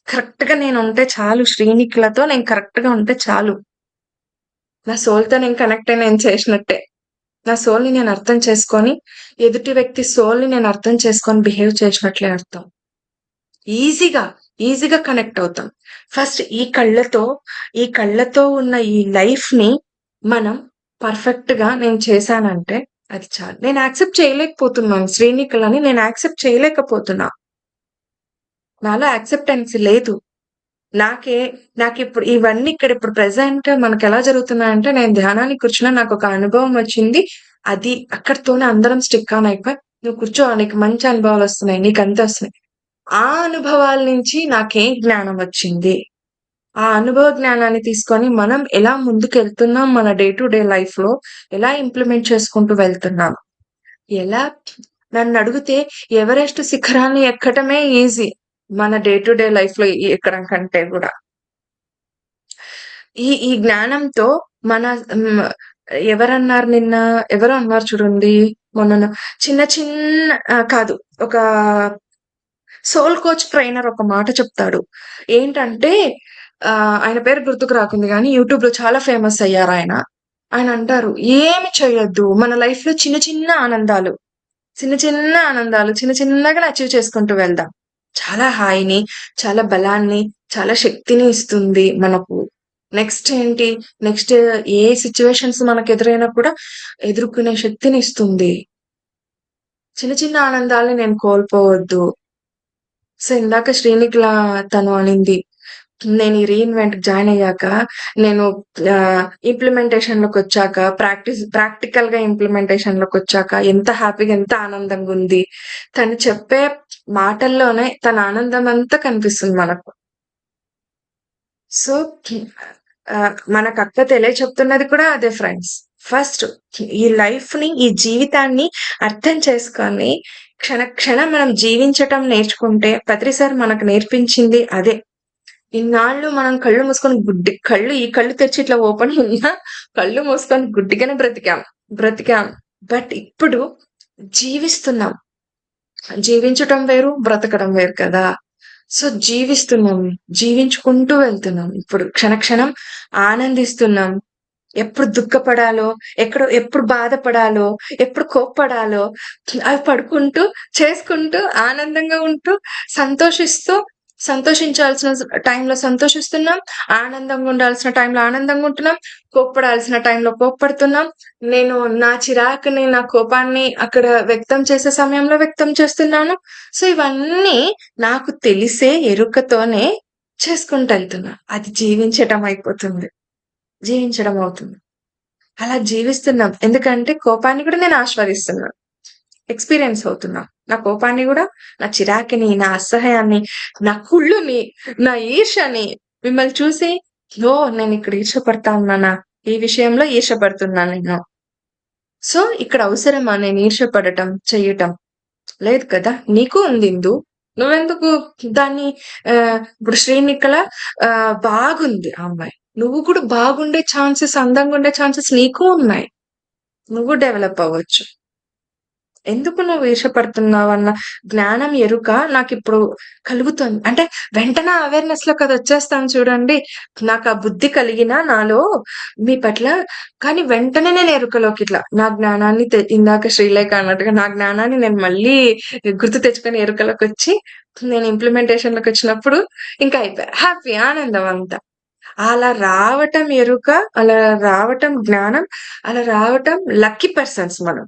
కరెక్ట్ గా నేను ఉంటే చాలు. శ్రీనిఖిలతో నేను కరెక్ట్ గా ఉంటే చాలు. నా సోల్ తో నేను కనెక్ట్ అయి నేను చేసినట్టే. నా సోల్ ని నేను అర్థం చేసుకొని ఎదుటి వ్యక్తి సోల్ ని నేను అర్థం చేసుకొని బిహేవ్ చేసినట్లే అర్థం. ఈజీగా కనెక్ట్ అవుతాం. ఫస్ట్ ఈ కళ్ళతో ఉన్న ఈ లైఫ్ ని మనం పర్ఫెక్ట్ గా నేను చేశానంటే అది చాలు. నేను యాక్సెప్ట్ చేయలేకపోతున్నాను శ్రీనిఖిలని నేను యాక్సెప్ట్ చేయలేకపోతున్నా. నాలో యాక్సెప్టెన్స్ లేదు. నాకిప్పుడు ఇవన్నీ ఇక్కడ ఇప్పుడు ప్రెజెంట్ మనకు ఎలా జరుగుతున్నాయంటే నేను ధ్యానానికి కూర్చున్నా నాకు ఒక అనుభవం వచ్చింది. అది అక్కడితోనే అందరం స్టిక్ ఆన్ అయిపోయి నువ్వు కూర్చో నీకు మంచి అనుభవాలు వస్తున్నాయి, నీకు అంతే వస్తున్నాయి. ఆ అనుభవాల నుంచి నాకేం జ్ఞానం వచ్చింది? ఆ అనుభవ జ్ఞానాన్ని తీసుకొని మనం ఎలా ముందుకెళ్తున్నాం మన డే టు డే లైఫ్ లో ఎలా ఇంప్లిమెంట్ చేసుకుంటూ వెళ్తున్నాం? ఎలా నన్ను అడిగితే ఎవరెస్ట్ శిఖరాన్ని ఎక్కటమే ఈజీ మన డే టు డే లైఫ్ లో ఎక్కడం కంటే కూడా. ఈ జ్ఞానంతో మన ఎవరన్నారు నిన్న, ఎవరో అన్నారు చూడండి మొన్న, చిన్న చిన్న కాదు, ఒక సోల్ కోచ్ ట్రైనర్ ఒక మాట చెప్తాడు. ఏంటంటే ఆయన పేరు గుర్తుకు రాకుంది కానీ యూట్యూబ్ లో చాలా ఫేమస్ అయ్యారు ఆయన. ఆయన అంటారు, ఏమి చేయొద్దు, మన లైఫ్ లో చిన్న చిన్న ఆనందాలు చిన్న చిన్నగా అచీవ్ చేసుకుంటూ వెళ్దాం. చాలా హాయిని, చాలా బలాన్ని, చాలా శక్తిని ఇస్తుంది మనకు. నెక్స్ట్ ఏంటి, నెక్స్ట్ ఏ సిచ్యువేషన్స్ మనకు ఎదురైనా కూడా ఎదుర్కొనే శక్తిని ఇస్తుంది. చిన్న చిన్న ఆనందాలని నేను కోల్పోవద్దు. సో ఇందాక శ్రీనిక్లా తను అనింది, నేను ఈ రీఇన్వెంట్ జాయిన్ అయ్యాక, నేను ఇంప్లిమెంటేషన్ లోకి వచ్చాక, ప్రాక్టికల్ గా ఇంప్లిమెంటేషన్ లోకి వచ్చాక ఎంత హ్యాపీగా, ఎంత ఆనందంగా ఉంది. తను చెప్పే మాటల్లోనే తన ఆనందం అంతా కనిపిస్తుంది మనకు. సో మనకు అక్క చెప్తున్నది కూడా అదే ఫ్రెండ్స్. ఫస్ట్ ఈ లైఫ్ ని, ఈ జీవితాన్ని అర్థం చేసుకొని క్షణం మనం జీవించటం నేర్చుకుంటే, పత్రి సార్ మనకు నేర్పించింది అదే. ఇన్నాళ్ళు మనం కళ్ళు మూసుకొని ఈ కళ్ళు తెరిచి ఇట్లా ఓపెన్ ఉన్నా కళ్ళు మూసుకొని గుడ్డిగానే బ్రతికాం. బట్ ఇప్పుడు జీవిస్తున్నాం. జీవించటం వేరు, బ్రతకడం వేరు కదా. సో జీవిస్తున్నాం, జీవించుకుంటూ వెళ్తున్నాం. ఇప్పుడు క్షణం ఆనందిస్తున్నాం. ఎప్పుడు దుఃఖపడాలో, ఎప్పుడు బాధపడాలో, ఎప్పుడు కోప్పడాలో అవి పడుకుంటూ, చేసుకుంటూ, ఆనందంగా ఉంటూ, సంతోషించాల్సిన టైంలో సంతోషిస్తున్నాం, ఆనందంగా ఉండాల్సిన టైంలో ఆనందంగా ఉంటున్నాం, కోప్పడాల్సిన టైంలో కోప్పడుతున్నాం. నేను నా చిరాకుని, నా కోపాన్ని అక్కడ వ్యక్తం చేసే సమయంలో వ్యక్తం చేస్తున్నాను. సో ఇవన్నీ నాకు తెలిసే ఎరుకతోనే చేసుకుంటూ వెళ్తున్నా. అది జీవించడం అవుతుంది. అలా జీవిస్తున్నాం. ఎందుకంటే కోపాన్ని కూడా నేను ఆస్వాదిస్తున్నాను, ఎక్స్పీరియన్స్ అవుతున్నా. నా కోపాన్ని కూడా, నా చిరాకిని, నా అసహ్యాన్ని, నా కుళ్ళుని, నా ఈర్షని మిమ్మల్ని చూసి, నేను ఇక్కడ ఈర్షపడతా ఉన్నానా, ఈ విషయంలో ఈర్షపడుతున్నాను నేను. సో ఇక్కడ అవసరమా నేను ఈర్షపడటం, చెయ్యటం? లేదు కదా. నీకు ఉంది ఇందు, నువ్వెందుకు దాన్ని ఇప్పుడు శ్రీనికల బాగుంది ఆ అమ్మాయి, నువ్వు కూడా బాగుండే ఛాన్సెస్, అందంగా ఉండే ఛాన్సెస్ నీకు ఉన్నాయి. నువ్వు డెవలప్ అవ్వచ్చు. ఎందుకు నువ్వు ఈర్షపడుతున్నావు అన్న జ్ఞానం, ఎరుక నాకు ఇప్పుడు కలుగుతుంది. అంటే వెంటనే అవేర్నెస్ లో కదా వచ్చేస్తాను చూడండి. నాకు ఆ బుద్ధి కలిగిన నాలో మీ పట్ల, కానీ వెంటనే నేను ఎరుకలోకి ఇట్లా నా జ్ఞానాన్ని ఇందాక శ్రీలేఖ అన్నట్టుగా నా జ్ఞానాన్ని నేను మళ్ళీ గుర్తు తెచ్చుకొని ఎరుకలోకి వచ్చి, నేను ఇంప్లిమెంటేషన్ లోకి వచ్చినప్పుడు ఇంకా అయిపోయా, హ్యాపీ, ఆనందం అంతా. అలా రావటం ఎరుక, అలా రావటం జ్ఞానం, అలా రావటం లక్కీ పర్సన్స్ మనం.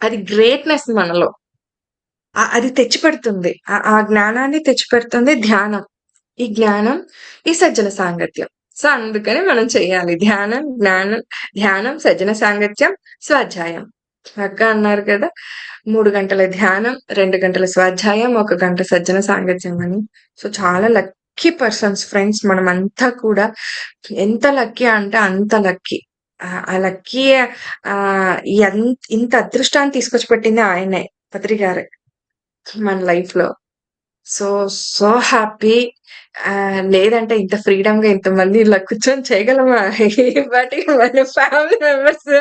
అది గ్రేట్నెస్ మనలో. అది తెచ్చిపెడుతుంది, ఆ జ్ఞానాన్ని తెచ్చిపెడుతుంది ధ్యానం. ఈ జ్ఞానం, ఈ సజ్జన సాంగత్యం. సో అందుకని మనం చెయ్యాలి ధ్యానం, సజ్జన సాంగత్యం, స్వాధ్యాయం. అక్క అన్నారు కదా 3 గంటల ధ్యానం, 2 గంటల స్వాధ్యాయం, 1 గంట సజ్జన సాంగత్యం అని. సో చాలా లక్కీ పర్సన్స్ ఫ్రెండ్స్. మనం అంతా కూడా ఎంత లక్కీ అంటే అంత లక్కీ. ఆ లక్కీ, ఇంత అదృష్టాన్ని తీసుకొచ్చి పెట్టింది ఆయనే, పత్రి గారే మన లైఫ్ లో. So happy. లేదంటే ఇంత ఫ్రీడమ్ గా ఇంతమంది ఇలా కూర్చొని చేయగలమా? బట్ మన ఫ్యామిలీ మెంబర్స్,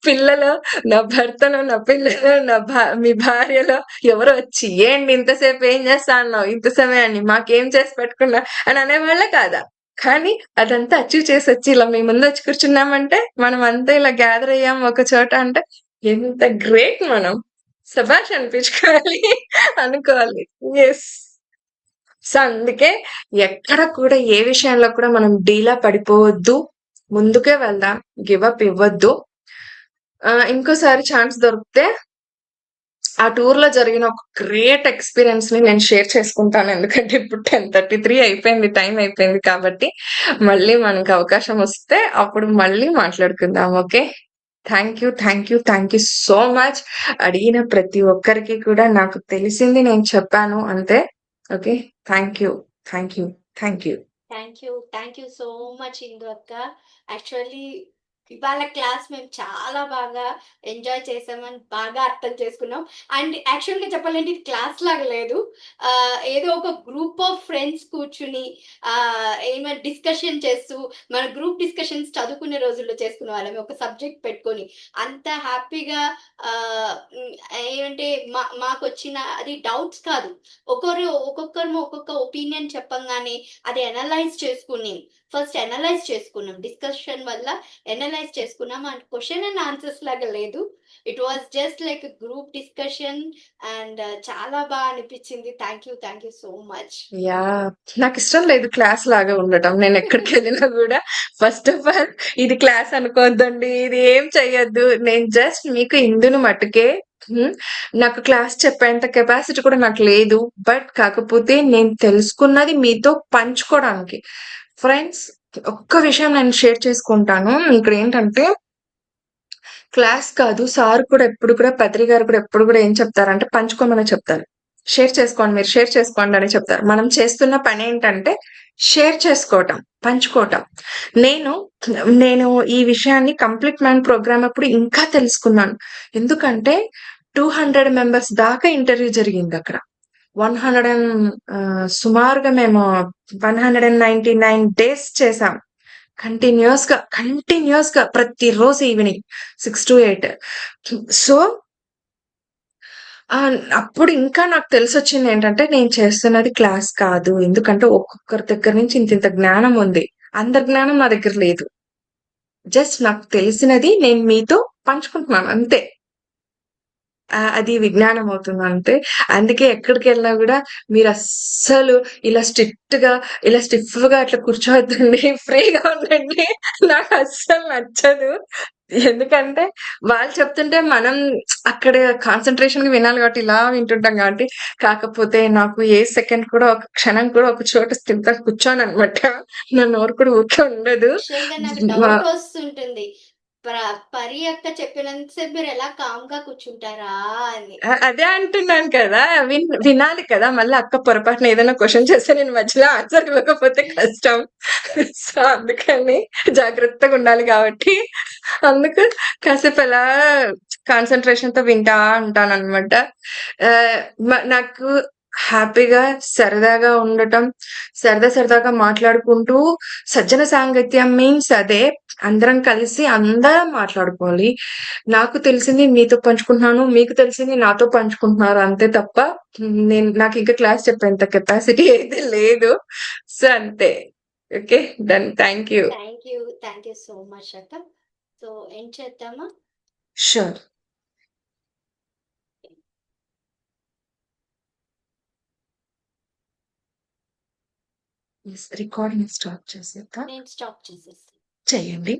పిల్లలు, నా భర్తలో, నా పిల్లలు, మీ భార్యలో ఎవరో వచ్చి, ఏంటి ఇంతసేపు ఏం చేస్తా అన్నావు, ఇంత సమయాన్ని మాకేం చేసి పెట్టుకున్నా అని అనేవాళ్ళ కాదా? కానీ అదంతా అచీవ్ చేసి వచ్చి ఇలా మీ ముందు వచ్చి కూర్చున్నామంటే, మనం అంతా ఇలా గ్యాదర్ అయ్యాం ఒక చోట అంటే ఎంత గ్రేట్ మనం. శభాష్ అనిపించుకోవాలి, అనుకోవాలి. ఎస్. సో అందుకే ఎక్కడ కూడా, ఏ విషయంలో కూడా మనం డీలా పడిపోవద్దు, ముందుకే వెళ్దాం, గివ్ అప్ ఇవ్వద్దు. ఇంకోసారి ఛాన్స్ దొరికితే ఆ టూర్ లో జరిగిన ఒక గ్రేట్ ఎక్స్పీరియన్స్ ని నేను షేర్ చేసుకుంటాను. ఎందుకంటే ఇప్పుడు 10:33 అయిపోయింది, టైం అయిపోయింది. కాబట్టి మళ్ళీ మనకి అవకాశం వస్తే అప్పుడు మళ్ళీ మాట్లాడుకుందాం. Okay, thank you so much. అడిగిన ప్రతి ఒక్కరికి కూడా నాకు తెలిసింది నేను చెప్పాను అంతే. Okay, thank you thank you so much Indu అక్క. యాక్చువల్లీ ఇవాళ క్లాస్ మేము చాలా బాగా ఎంజాయ్ చేసామని బాగా అర్థం చేసుకున్నాం. అండ్ యాక్చువల్‌గా చెప్పాలంటే ఇది క్లాస్ లాగా లేదు. ఏదో ఒక గ్రూప్ ఆఫ్ ఫ్రెండ్స్ కూర్చుని ఏమైనా డిస్కషన్ చేస్తూ మన గ్రూప్ డిస్కషన్స్ చదువుకునే రోజుల్లో చేసుకునేవాళ్ళం. ఒక సబ్జెక్ట్ పెట్టుకొని. అంత హ్యాపీగా ఏమంటే మాకొచ్చిన అది డౌట్స్ కాదు. ఒక్కొక్కరు ఒక్కొక్క ఒపీనియన్ చెప్పంగానే అది అనలైజ్ చేసుకుని ఫస్ట్ అనలైజ్ చేసుకున్నాం. డిస్కషన్ వల్ల అనలైజ్ చేసుకున్నాం. అండ్ క్వెషన్ అండ్ ఆన్సర్స్ లాగా లేదు. It was just like group discussion and చాలా బాగా అనిపించింది. Thank you so much. Yeah! నాకిష్టం లేదు క్లాస్ లాగా ఉండటం. నేనెక్కడికెళ్ళినా గూడా ఫస్ట్ ఆఫ్ ఆల్ ఇది క్లాస్ అనుకోవద్దండి. ఇది ఏం చెయ్యొద్దు. నేను జస్ట్ మీకు ఇందును మట్టుకే హ్మ్. నాకు క్లాస్ చెప్పేంత కెపాసిటీ కూడా నాకు లేదు. బట్ కాకపోతే నేను తెలుసుకున్నది మీతో పంచుకోవడానికి. ఫ్రెండ్స్, ఒక్క విషయం నేను షేర్ చేసుకుంటాను. ఇక్కడేంటంటే క్లాస్ కాదు. సార్ కూడా ఎప్పుడు కూడా పత్రి గారు కూడా ఎప్పుడు కూడా ఏం చెప్తారంటే పంచుకోమనే చెప్తారు. షేర్ చేసుకోండి మీరు షేర్ చేసుకోండి అని చెప్తారు. మనం చేస్తున్న పనేంటంటే షేర్ చేసుకోవటం, పంచుకోవటం. నేను నేను ఈ విషయాన్ని కంప్లీట్ మైండ్ ప్రోగ్రామ్ అప్పుడు ఇంకా తెలుసుకున్నాను. ఎందుకంటే 200 మెంబర్స్ దాకా ఇంటర్వ్యూ జరిగిందక్కడ. 100 సుమారుగా మేము 199 డేస్ చేశాం. కంటిన్యూయస్‌గా ప్రతిరోజు ఈవినింగ్ 6-8. సో, అప్పుడు ఇంకా నాకు తెలిసొచ్చిందేంటంటే, నేను చేస్తున్నది క్లాస్ కాదు. ఎందుకంటే, ఒక్కొక్కరి దగ్గర నుంచి ఇంతింత జ్ఞానం ఉంది. అందరి జ్ఞానం నా దగ్గర లేదు. జస్ట్ నాకు తెలిసినది నేను మీతో పంచుకుంటున్నాను అంతే. అది విజ్ఞానం అవుతుంది అంతే. అందుకే ఎక్కడికెళ్ళినా గూడా మీరస్సలు ఇలా స్ట్రిక్ట్‌గా, ఇలా స్టిఫ్‌గా అట్లా కూర్చోవద్దండి. ఫ్రీగా ఉండండి. నాకస్సలు నచ్చదు. ఎందుకంటే వాళ్ళు చెప్తుంటే మనం అక్కడ కాన్సంట్రేషన్‌గా వినాలి కాబట్టి ఇలా వింటుంటాం కాబట్టి. కాకపోతే నాకు ఏ సెకండ్ కూడా ఒక క్షణం కూడా ఒక చోట స్థిమితంగా కూర్చోననమాట. నా నోరు కూడా ఊరికే ఉండదు. యాక్చువల్‌గా నాకు వ డౌట్ వస్తుంటుంది. పరి అక్క చెప్పినంత సేపు మీరు ఎలా కామ్‌గా కూర్చుంటారా అని. అదే అంటున్నాను కదా! వినాలి కదా! మళ్ళీ అక్క పొరపాటున ఏదైనా క్వెషన్ చేస్తే నేను మధ్యలో ఆన్సర్ ఇవ్వకపోతే కష్టం. సో, అందుకని జాగ్రత్తగా ఉండాలి కాబట్టి అందుకు కాసేపు అలా కాన్సంట్రేషన్‌తో వింటా ఉంటాననమాట. నాకు హ్యాపీగా, సరదాగా ఉండటం, సరదాగా మాట్లాడుకుంటూ సజ్జన సాంగత్యం మీన్స్ అదే. అందరం కలిసి అందరం మాట్లాడుకోవాలి. నాకు తెలిసింది మీతో పంచుకుంటున్నాను. మీకు తెలిసింది నాతో పంచుకుంటున్నారు అంతే తప్ప నాకింకా క్లాస్ చెప్పేంత కెపాసిటీ అయితే లేదు. సో, అంతే. Okay. Done. Thank you. Thank you so much అక్క. సో, ఎండ్ చేద్దామా? షూర్. యెస్. రికార్డింగ్ స్టాప్ చేసేద్దా? నేను స్టాప్ చేసేస్తాను. చేయండి.